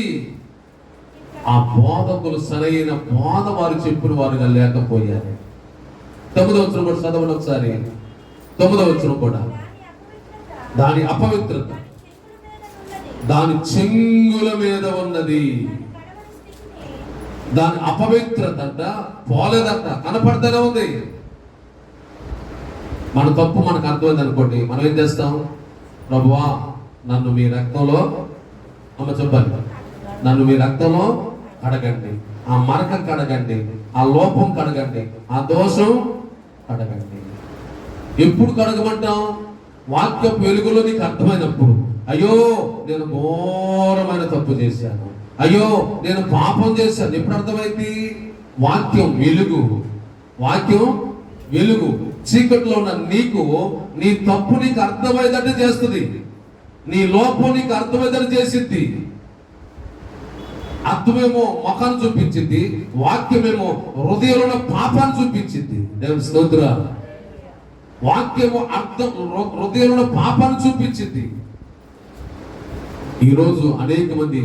Speaker 1: ఆ బోధకులు సరైన బోధ వారు చెప్పిన వారుగా లేకపోయారు. 9వ వచనం కూడా చదవండి ఒకసారి. 9వ వచనం కూడా దాని అపవిత్రత దాని చెంగుల మీద ఉన్నది. దాని అపవిత్రత అంట పోలేదంట, కనపడతానే ఉంది. మన తప్పు మనకు అర్థమైంది అనుకోండి, మనం ఏం చేస్తాం? ప్రభువా నన్ను మీ రక్తంలో, అమ్మ చెప్పాలి, నన్ను మీ రక్తంలో కడగండి ఆ మరక కడగండి, ఆ లోపం కడగండి, ఆ దోషం కడగండి. ఎప్పుడు కడగమంటాం? వాక్యపు వెలుగులో నీకు అర్థమైనప్పుడు. అయ్యో నేను ఘోరమైన తప్పు చేశాను, అయ్యో నేను పాపం చేశాను. ఎప్పుడు అర్థమైంది? వాక్యం వెలుగు. వాక్యం వెలుగు. చీకట్లో ఉన్న నీకు నీ తప్పు నీకు అర్థమయ్యేటట్టు చేస్తుంది, నీ లోపం నీకు అర్థమయ్యేటట్టు చేసింది. అర్థమేమో ముఖాన్ని చూపించింది, వాక్యమేమో హృదయంలో పాపాన్ని చూపించింది. దేవుని స్తోత్రం. వాక్యము అర్థం హృదయంలో పాపాన్ని చూపించింది. ఈరోజు అనేక మంది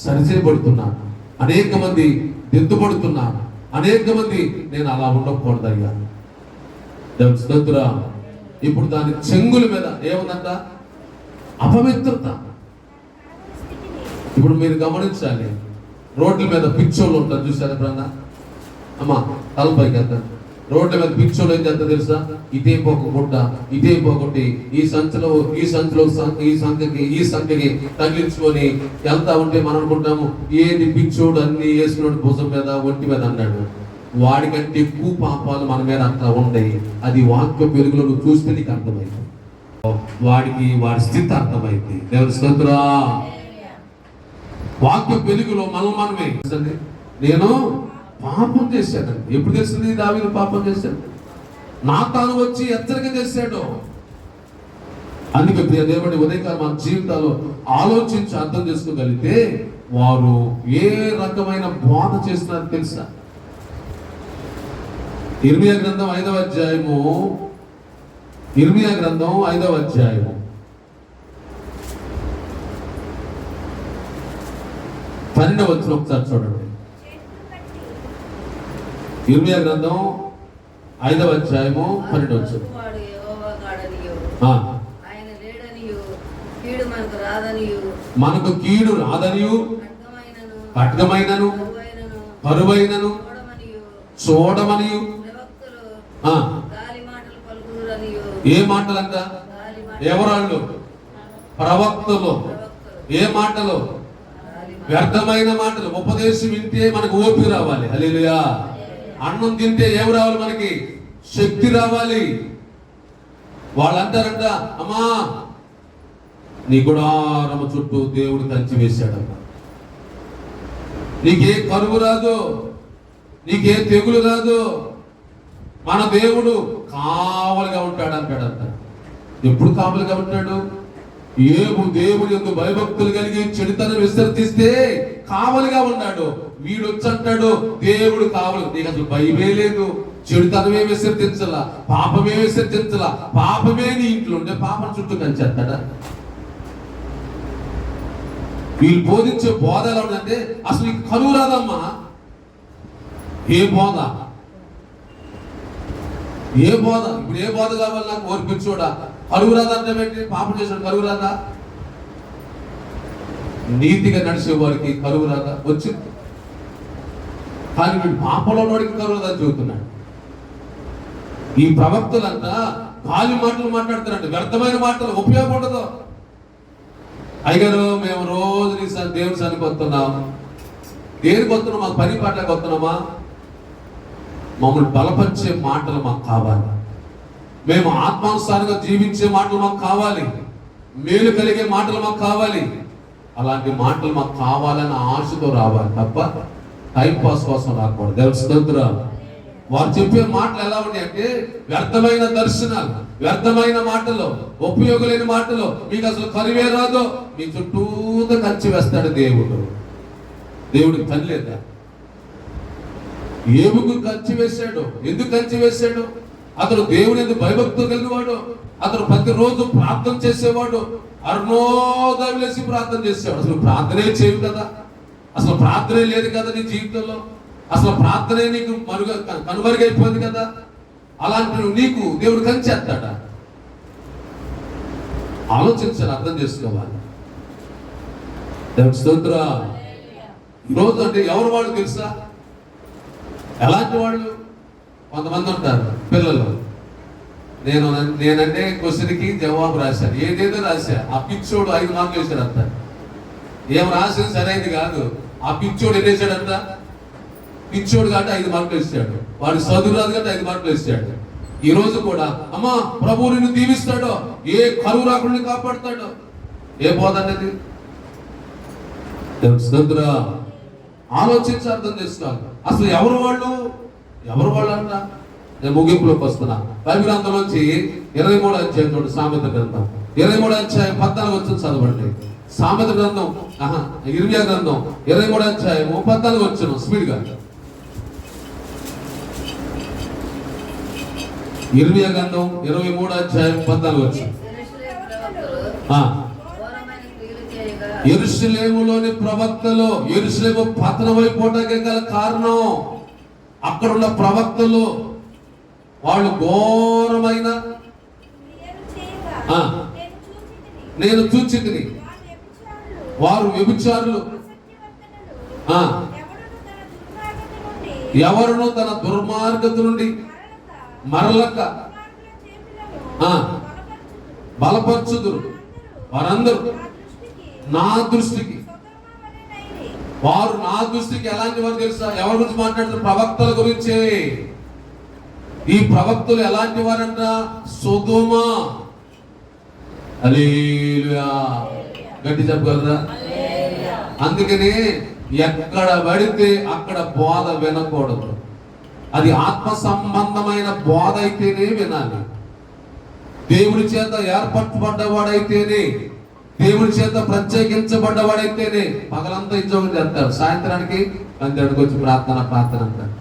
Speaker 1: సరిచేయబడుతున్నారు, అనేక మంది దిద్దుపడుతున్నారు, అనేక మంది నేను అలా ఉండకూడదయ్యా. దేవుని స్తోత్రం. ఇప్పుడు దాని చెంగుల మీద ఏముందంట? అపవిత్రత. ఇప్పుడు మీరు గమనించాలి, రోడ్ల మీద పిచ్చోళ్ళు ఉంటారు చూసారు ఎప్పుడన్నా? అమ్మా తలపైకి వెళ్తారు. రోడ్ల మీద పిచ్చోళ్ళు ఏం చేస్తారు తెలుసా? ఇదే పోక గుడ్డ, ఇదే పోగొట్టి ఈ సంచిలో ఈ సంఖ్యకి తగిలించుకొని వెళ్తా ఉంటే మనం అనుకుంటాము ఏది పిచ్చోడు అన్ని వేసుకున్నాడు భుజం మీద ఒంటి మీద అన్నాడు. వాడికంటే ఎక్కువ పాపాలు మన మీద అట్లా ఉంటాయి. అది వాక్య వెలుగులో నువ్వు చూస్తే నీకు అర్థమైంది, వాడి స్థితి అర్థమైంది. దేవుని స్తోత్రం. వాక్య వెలుగులో మనమే నేను పాపం చేశాను. ఎప్పుడు తెలిసింది దావీదు పాపం చేశాడు? నాతాను వచ్చి హెచ్చరిక చేశాడు. అందుకే ప్రియ దేవుడి ఉదయకాలం మన జీవితాల్లో ఆలోచించి అర్థం చేసుకోగలిగితే వారు ఏ రకమైన బోధ చేస్తున్నారో తెలుసా? ఇర్మియా గ్రంథం 5వ అధ్యాయము, ఇర్మియా గ్రంథం 5వ అధ్యాయము 12వ వచనం ఒకసారి చూడండి. ఇర్మియా గ్రంథం 5వ అధ్యాయము 12వ వచనం. మనకు కీడు రాదనియు ఖడ్గమైనను కరువైనను చూడమనియు. ఏ మాటలంట? ఎవరాళ్ళు? ప్రవక్తలు. ఏ మాటలు? వ్యర్థమైన మాటలు. ఉపదేశం వింటే మనకు ఓపిక రావాలి. హల్లెలూయా. అన్నం తింటే ఏం రావాలి? మనకి శక్తి రావాలి. వాళ్ళు అంటారంట, అమ్మా నీ గుడారము చుట్టూ దేవుడు కంచి వేశాడమ్మా, నీకే కరువు రాదు, నీకే తెగులు రాదు, మన దేవుడు కావలిగా ఉంటాడు అంటాడంట. ఎప్పుడు కావలిగా ఉంటాడు? దేవుడు యొక్క భయభక్తులు కలిగి చెడుతనం విసర్జిస్తే కావలిగా ఉన్నాడు. వీడు వచ్చంటాడు దేవుడు కావలి. నీకు అసలు భయమే లేదు, చెడుతనమే విసర్జించలా, పాపమే విసర్జించలా, పాపమే నీ ఇంట్లో ఉంటే పాపం చుట్టూ కంచేస్తాడా? వీళ్ళు బోధించే బోధ ఎలా ఉందంటే అసలు నీకు కరువు రాదమ్మా. ఏ బోధ? ఏ బోధ? ఇప్పుడు ఏ బోధ కావాలి నాకు? ఓర్పించోడా? కరువు రాదంటే ఏంటి? పాపం చేసాడు కరువు రాదా? నీతిగా నడిచే వారికి కరువు రాదా? వచ్చింది. కానీ వీడు పాపంలో వాడికి కరువు రాదని చెబుతున్నాడు. ఈ ప్రవక్తలంతా గాలి మాటలు మాట్లాడుతారంట, వ్యర్థమైన మాటలు, ఉపయోగపడదు. అయ్యగారు మేము రోజు దేవుని సన్నిధికి వస్తున్నాం. దేనికి వస్తున్నాం? మాకు పని పాటలకు వస్తున్నామా? మమ్మల్ని బలపరిచే మాటలు మాకు కావాలి, మేము ఆత్మానుసారంగా జీవించే మాటలు మాకు కావాలి, మేలు కలిగే మాటలు మాకు కావాలి. అలాంటి మాటలు మాకు కావాలని ఆశతో రావాలి తప్ప టైం పాస్ కోసం రాకూడదు. దేవుని స్తోత్రం. వారు చెప్పే మాటలు ఎలా ఉన్నాయి అంటే వ్యర్థమైన దర్శనాలు, వ్యర్థమైన మాటలు, ఉపయోగలేని మాటలు. మీకు అసలు కరువే రాదు, మీ చుట్టూతో కంచి వేస్తాడు దేవుడు. దేవుడికి పని లేదా? ఏముకు కంచి వేశాడు? ఎందుకు కంచి వేశాడు? అతడు దేవుని ఎందుకు భయభక్తులు కలిగినవాడు, అతడు ప్రతిరోజు ప్రార్థన చేసేవాడు, అరుణోదయలేసి ప్రార్థన చేసేవాడు. అసలు ప్రార్థనే చేయవు కదా, అసలు ప్రార్థనే లేదు కదా నీ జీవితంలో, అసలు ప్రార్థనే నీకు కనుమరుగైపోయింది కదా. అలాంటి నీకు దేవుడు కంచేస్తాడా? ఆలోచించాలి, అర్థం చేసుకోవాలి. దేవుని స్తోత్రం. ఈరోజు అంటే ఎవరు వాళ్ళు తెలుసా? ఎలాంటి వాళ్ళు? కొంతమంది ఉంటారు పిల్లలు, నేనంటే క్వశ్చన్కి జవాబు రాశాను, ఏదేదో రాశా, ఆ పిచ్చోడు 5 మార్కులు వేసాడంట. ఏం రాసింది సరైనది కాదు, ఆ పిచ్చోడు ఏం వేసాడంట? పిచ్చోడు కాబట్టి 5 మార్కులు ఇస్తాడు, వాడు చదువు రాదు కాబట్టి 5 మార్కులు ఇస్తాడు. ఈ రోజు కూడా అమ్మా ప్రభువు నిన్ను దీవిస్తాడో, ఏ కరువు రాకుండా కాపాడుతాడో. ఏ బోధ అనేది ఆలోచించి అర్థం చేసుకోవాలి. అసలు ఎవరు వాళ్ళు అంట. నేను ముగింపులోకి వస్తున్నా. బైబిల్ గ్రంథంలోంచి 23వ అధ్యాయం చూడండి. సామెత గ్రంథం 23వ అధ్యాయం 14 వచ్చిన చదవండి. సామెత గ్రంథం ఇర్మియా గ్రంథం 23వ అధ్యాయం 14 వచ్చిన స్పీడ్ గా. ఇర్మియా గ్రంథం 23వ అధ్యాయం 14 వచ్చిన. యెరూషలేములోని ప్రవక్తలు, యెరూషలేము పతనమైపోవడానికి గల కారణం అక్కడున్న ప్రవక్తలు వాళ్ళు ఘోరమైన నేను చూచితిని, వారు వ్యభిచారులు, ఎవరును తన దుర్మార్గత నుండి మరలక బలపరచుదురు. వారందరూ నా దృష్టికి, వారు నా దృష్టికి ఎలాంటి వారు తెలుసా? ఎవరి గురించి మాట్లాడుతున్నారు? ప్రవక్తల గురించే. ఈ ప్రవక్తలు ఎలాంటి వారంట? సొదొమ. హల్లెలూయా, గట్టి చెప్పగలరా? అందుకని ఎక్కడ పడితే అక్కడ బోధ వినకూడదు. అది ఆత్మ సంబంధమైన బోధ అయితేనే వినాలి. దేవుడి చేత ఏర్పరచబడ్డవాడైతేనే, దేవుడి చేత ప్రత్యేకించబడ్డవాడైతేనే. పగలంతా ఉద్యోగం చేస్తారు, సాయంత్రానికి మందిరానికి వచ్చి ప్రార్థన అంటారు.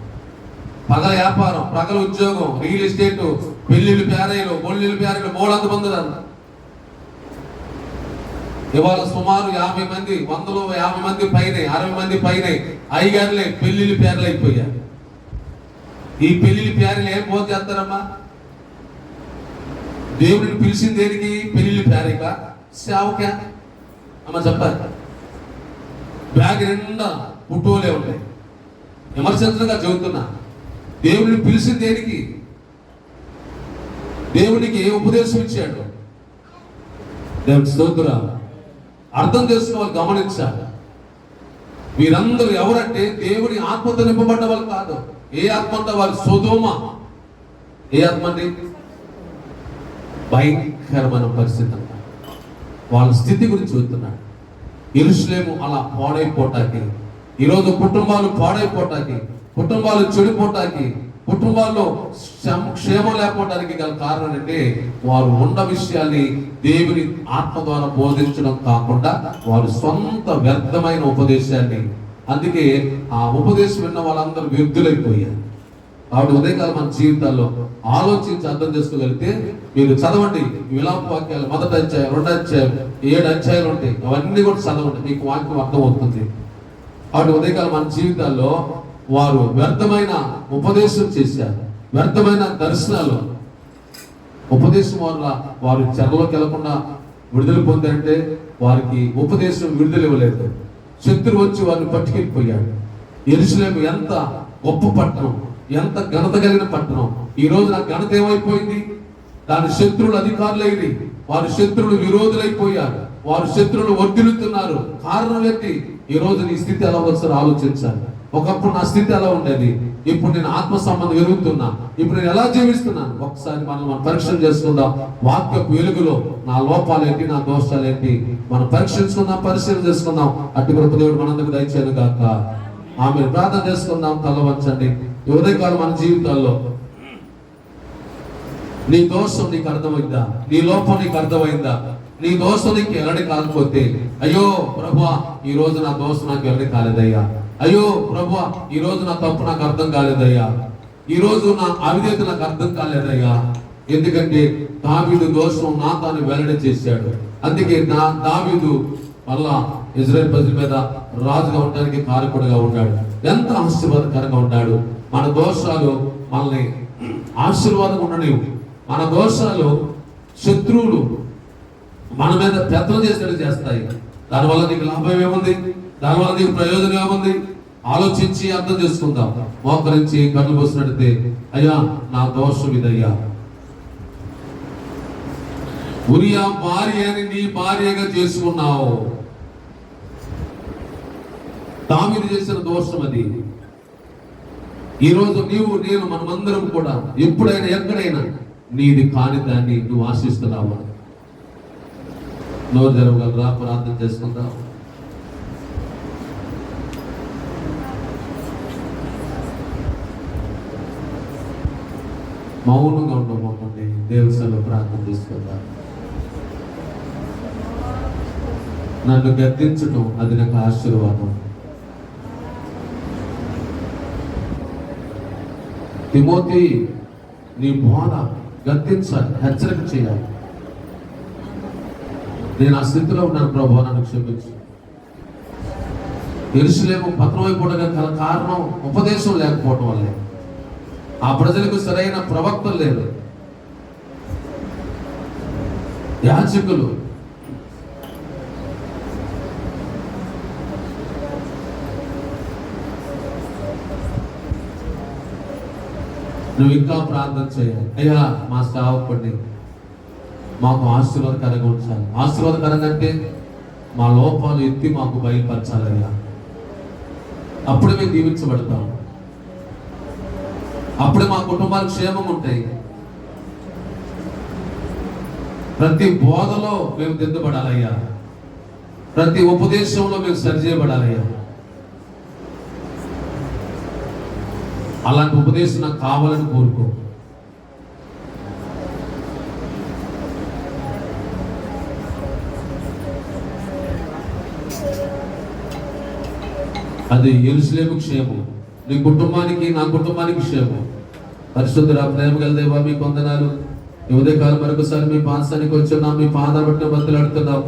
Speaker 1: పగల వ్యాపారం, పగల ఉద్యోగం, రియల్ ఎస్టేట్, పెళ్లిళ్ళు ప్యారైలు, బొల్లిళ్ళు ప్యారైలు, 300 మంది అన్నారు. ఇవాళ సుమారు 50 మంది, 150 మంది పైన, 60 మంది పైన అయ్యగారులే పెళ్లిళ్ళు ప్యారలు అయిపోయారు. ఈ పెళ్లిళ్ళు ప్యారలు ఏం పోతే చేస్తారమ్మా? దేవుడిని పిలిచింది దేనికి? పెళ్లిళ్ళు ప్యారిక, సేవకా అమ్మ చెప్పారు. బ్యాగ్ నిండా ఫోటోలే ఉంటాయి. విమర్శించడంగా చెబుతున్నా. దేవుడిని పిలిచింది దేనికి? దేవునికి ఏ ఉపదేశం ఇచ్చాడు? దేవుని స్తోత్రం. అర్థం చేసుకోవాలి, గమనించాలి. వీరందరూ ఎవరంటే దేవుని ఆత్మతో నింపబడ్డ వాళ్ళు కాదు. ఏ ఆత్మ అంటే వారి సొదొమ. ఏ ఆత్మ అండి? భయంకరమైన పరిస్థితి అంట. వాళ్ళ స్థితి గురించి చెబుతున్నాడు. యెరూషలేము అలా పాడైపోవటానికి, ఈరోజు కుటుంబాలు పాడైపోవటానికి, కుటుంబాలు చెడిపోవటానికి, కుటుంబాల్లో క్షేమం లేకపోవడానికి గల కారణం అంటే వారు ఉన్న విషయాన్ని దేవుని ఆత్మ ద్వారా బోధించడం కాకుండా వారు సొంత వ్యర్థమైన ఉపదేశాన్ని. అందుకే ఆ ఉపదేశం విన్న వాళ్ళందరూ వ్యర్థులైపోయారు. కాబట్టి ఉదయకాలం మన జీవితాల్లో ఆలోచించి అర్థం చేసుకోగలిగితే, మీరు చదవండి విలాప వాక్యాలు, 1వ అధ్యాయం, 2వ అధ్యాయం, 7 అధ్యాయాలు ఉంటాయి. అవన్నీ కూడా చదవండి, మీకు వాక్యం అర్థమవుతుంది. కాబట్టి ఉదయకాలం మన జీవితాల్లో వారు వ్యర్థమైన ఉపదేశం చేశారు, వ్యర్థమైన దర్శనాలు. ఉపదేశం వల్ల వారు చెరలోకి వెళ్లకుండా విడుదల పొందారంటే వారికి ఉపదేశం విడుదల ఇవ్వలేదు. శత్రువు వచ్చి వారిని పట్టుకెళ్ళిపోయాడు. యెరూషలేము ఎంత గొప్ప పట్టణం, ఎంత ఘనత కలిగిన పట్టణం. ఈ రోజు నా ఘనత ఏమైపోయింది? దాని శత్రువులు అధికారులైంది, వారి శత్రువులు విరోధులైపోయారు, వారు శత్రువులు వర్ధిల్లుతున్నారు. కారణం ఏంటి? ఈ రోజు నీ స్థితి ఎలా వస్తుందో ఆలోచించాలి. ఒకప్పుడు నా స్థితి ఎలా ఉండేది, ఇప్పుడు నేను ఆత్మ సంబంధం ఎదుగుతున్నా, ఇప్పుడు నేను ఎలా జీవిస్తున్నాను? ఒకసారి మనం పరీక్ష చేసుకుందాం. వాక్యపు వెలుగులో నా లోపాలేంటి, నా దోషాలేంటి మనం పరీక్షించుకుందాం, పరిశీలన చేసుకుందాం. అట్టి కృప దేవుడు మనందరికి దయచేయను గాక. ఆమె ప్రార్థన చేసుకుందాం. తల వంచండి. ఈ ఉదయకాలం మన జీవితాల్లో నీ దోషం నీకు అర్థమైందా? నీ లోపం నీకు అర్థమైందా? నీ దోషం నీకు ఎలాంటి కాకపోతే, అయ్యో ప్రభువా ఈ రోజు నా దోషం నాకు ఎలాంటి కాలేదయ్యా, అయ్యో ప్రభువా ఈ రోజు నా తప్పు నాకు అర్థం కాలేదయ్యా, ఈ రోజు నా అవిధేయత నాకు అర్థం కాలేదయ్యా. ఎందుకంటే దావీదు దోషం నా తాను వెల్లడి చేశాడు. అందుకే దావీదు మళ్ళా ఇజ్రాయెల్ ప్రజల మీద రాజుగా ఉండడానికి కారకుడుగా ఉన్నాడు. ఎంత ఆశీర్వాదకరంగా ఉన్నాడు. మన దోషాలు మనల్ని ఆశీర్వాదంగా ఉండనివ్వు. మన దోషాలు శత్రువులు మన మీద పెత్తనం చేసినట్టు చేస్తాయి. దానివల్ల నీకు లాభం ఏముంది? దానివల్ల నీకు ప్రయోజనం ఏముంది? ఆలోచించి అర్థం చేసుకుందాం. మోకరించి కళ్ళు పోసినట్టే, అయ్యా నా దోషం ఇదయ్యా. ఉరియా భార్యని నీ భార్యగా చేసుకున్నావు. దావీదు చేసిన దోషం అది. ఈరోజు నీవు నేను మనమందరం కూడా ఎప్పుడైనా ఎక్కడైనా నీది కాని దాన్ని నువ్వు ఆశిస్తున్నావా? నోరు తెరవగలరా? ప్రార్థన చేసుకుందాం. మౌనంగా ఉండమని దేవుని ప్రార్థన తీసుకుందాం. నన్ను గద్దించడం అది నాకు ఆశీర్వాదం. తిమోతి, నీ బోధ గద్దించాలి, హెచ్చరిక చేయాలి. నేను ఆ స్థితిలో ఉన్నాను ప్రభు, నన్ను క్షమించు. యెరూషలేము పతనమైపోవడానికి గల కారణం ఉపదేశం లేకపోవడం వల్లే. ఆ ప్రజలకు సరైన ప్రవక్తలు లేరు, యాజకులు. నువ్వు ఇంకా ప్రార్థన చేయాలి. అయ్యా, మా సేవకుడిని మాకు ఆశీర్వాదకరంగా ఉంచాలి. ఆశీర్వాదకరంగా అంటే మా లోపాలు ఎత్తి మాకు బయలుపరచాలయ్యా. అప్పుడే మేము దీవించబడతాం. అప్పుడే మా కుటుంబాలు క్షేమం ఉంటాయి. ప్రతి బోధలో మేము దిద్దబడాలయ్యా. ప్రతి ఉపదేశంలో మేము సరిచేయబడాలయ్యా. అలాంటి ఉపదేశం నాకు కావాలని కోరుకో. అది యెరూషలేము క్షేమం, నీ కుటుంబానికి నా కుటుంబానికి క్షేమం. పరిశుద్ధుడా, ప్రేమ గల దేవా, మీ వందనాలు. ఈ ఉదయకాలం మరొకసారి మీ పాసానికి వచ్చున్నాం. మీ పాదాలు బట్టి బతులాడుతున్నాం.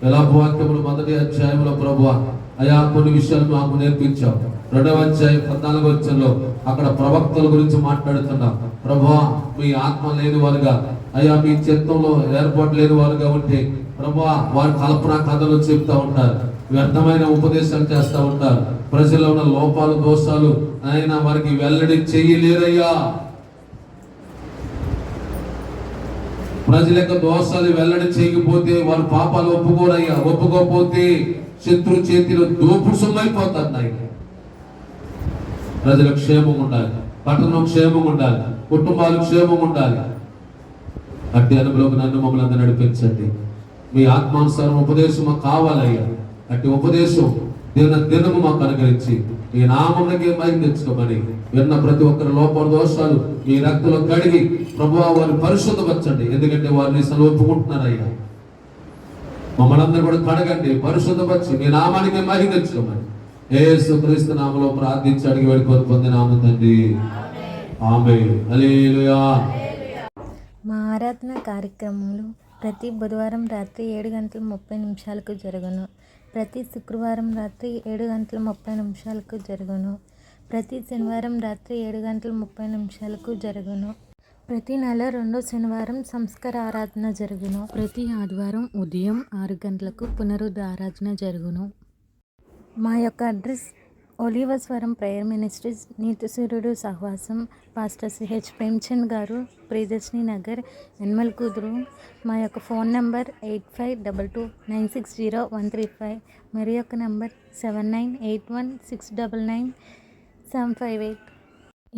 Speaker 1: విలాపవాక్యములు 1వ అధ్యాయంలో ప్రభువా అయా కొన్ని విషయాలు మాకు నేర్పించావు. 2వ అధ్యాయం 14వ వచనంలో అక్కడ ప్రవక్తల గురించి మాట్లాడుతున్నాం. ప్రభువా, మీ ఆత్మ లేని వారుగా, అయ్యా మీ చిత్తంలో ఏర్పాటు లేని వారుగా ఉంటే ప్రభువా వారి కల్పన కథలు చెప్తా ఉంటారు, వ్యర్థమైన ఉపదేశాలు చేస్తూ ఉంటారు. ప్రజల్లో ఉన్న లోపాలు దోషాలు అయినా వారికి వెల్లడి చేయలేరయ్యా. ప్రజల యొక్క దోషాలు వెల్లడి చేయకపోతే వారు పాపాలు ఒప్పుకోరయ్యా. ఒప్పుకోకపోతే శత్రు చేతిలో దోపుడు సొమ్మైపోతారు. ప్రజల క్షేమం ఉండాలి, పట్టణం క్షేమం ఉండాలి, కుటుంబాలు క్షేమం ఉండాలి. అట్టి అనుభవం నన్ను మమ్మల్ని అందరూ నడిపించండి. మీ ఆత్మానుసారం ఉపదేశం మాకు కావాలయ్యా. అట్టి ఉపదేశం దినము మాకు అనుగ్రహించి ఈ నామమునకే మహిమ తెచ్చుకోమని విన్న ప్రతి ఒక్కరి లోపల దోషాలు ఈ రక్తంలో కడిగి ప్రభువా వారిని పరిశుద్ధపరచండి. ఎందుకంటే వారిని ఒప్పుకుంటున్నారయ్యా. మమ్మల్ని అందరూ కూడా కడగండి, పరిశుద్ధపరిచి మీ నామానికి మహిమ తెచ్చుకోమని యేసుక్రీస్తు నామములో ప్రార్థించి అడిగి వేడుకొని పొందినాము తండ్రి. ఆమేన్. హల్లెలూయా.
Speaker 2: మా ఆరాధన కార్యక్రమాలు ప్రతి బుధవారం రాత్రి 7:30 జరుగును. ప్రతి శుక్రవారం రాత్రి 7:30 జరుగును. ప్రతి శనివారం రాత్రి 7:30 జరుగును. ప్రతి నెల 2వ శనివారం సంస్కార ఆరాధన జరుగును. ప్రతి ఆదివారం ఉదయం 6 గంటలకు పునరుద్ధ ఆరాధన జరుగును. మా యొక్క అడ్రస్ ఒలివస్వరం ప్రేయర్ మినిస్ట్రీస్, నీతిసూర్యుడు సహవాసం, పాస్టర్ సిహెచ్ ప్రేమ్చంద్ గారు, ప్రియదర్శిని నగర్, యనమల కుదురు. మా యొక్క ఫోన్ నెంబర్ 8522960135. మరి యొక్క నెంబర్ 7981699758.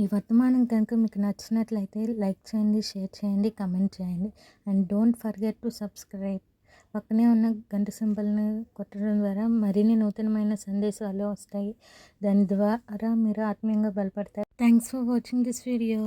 Speaker 2: ఈ వర్తమానం కనుక మీకు నచ్చినట్లయితే లైక్ చేయండి, షేర్ చేయండి, కమెంట్ చేయండి. And don't forget to subscribe. పక్కనే ఉన్న గంట సింబల్ని కొట్టడం ద్వారా మరిన్ని నూతనమైన సందేశాలు వస్తాయి. దాని ద్వారా మీరు ఆత్మీయంగా బలపడతారు. Thanks for watching this video.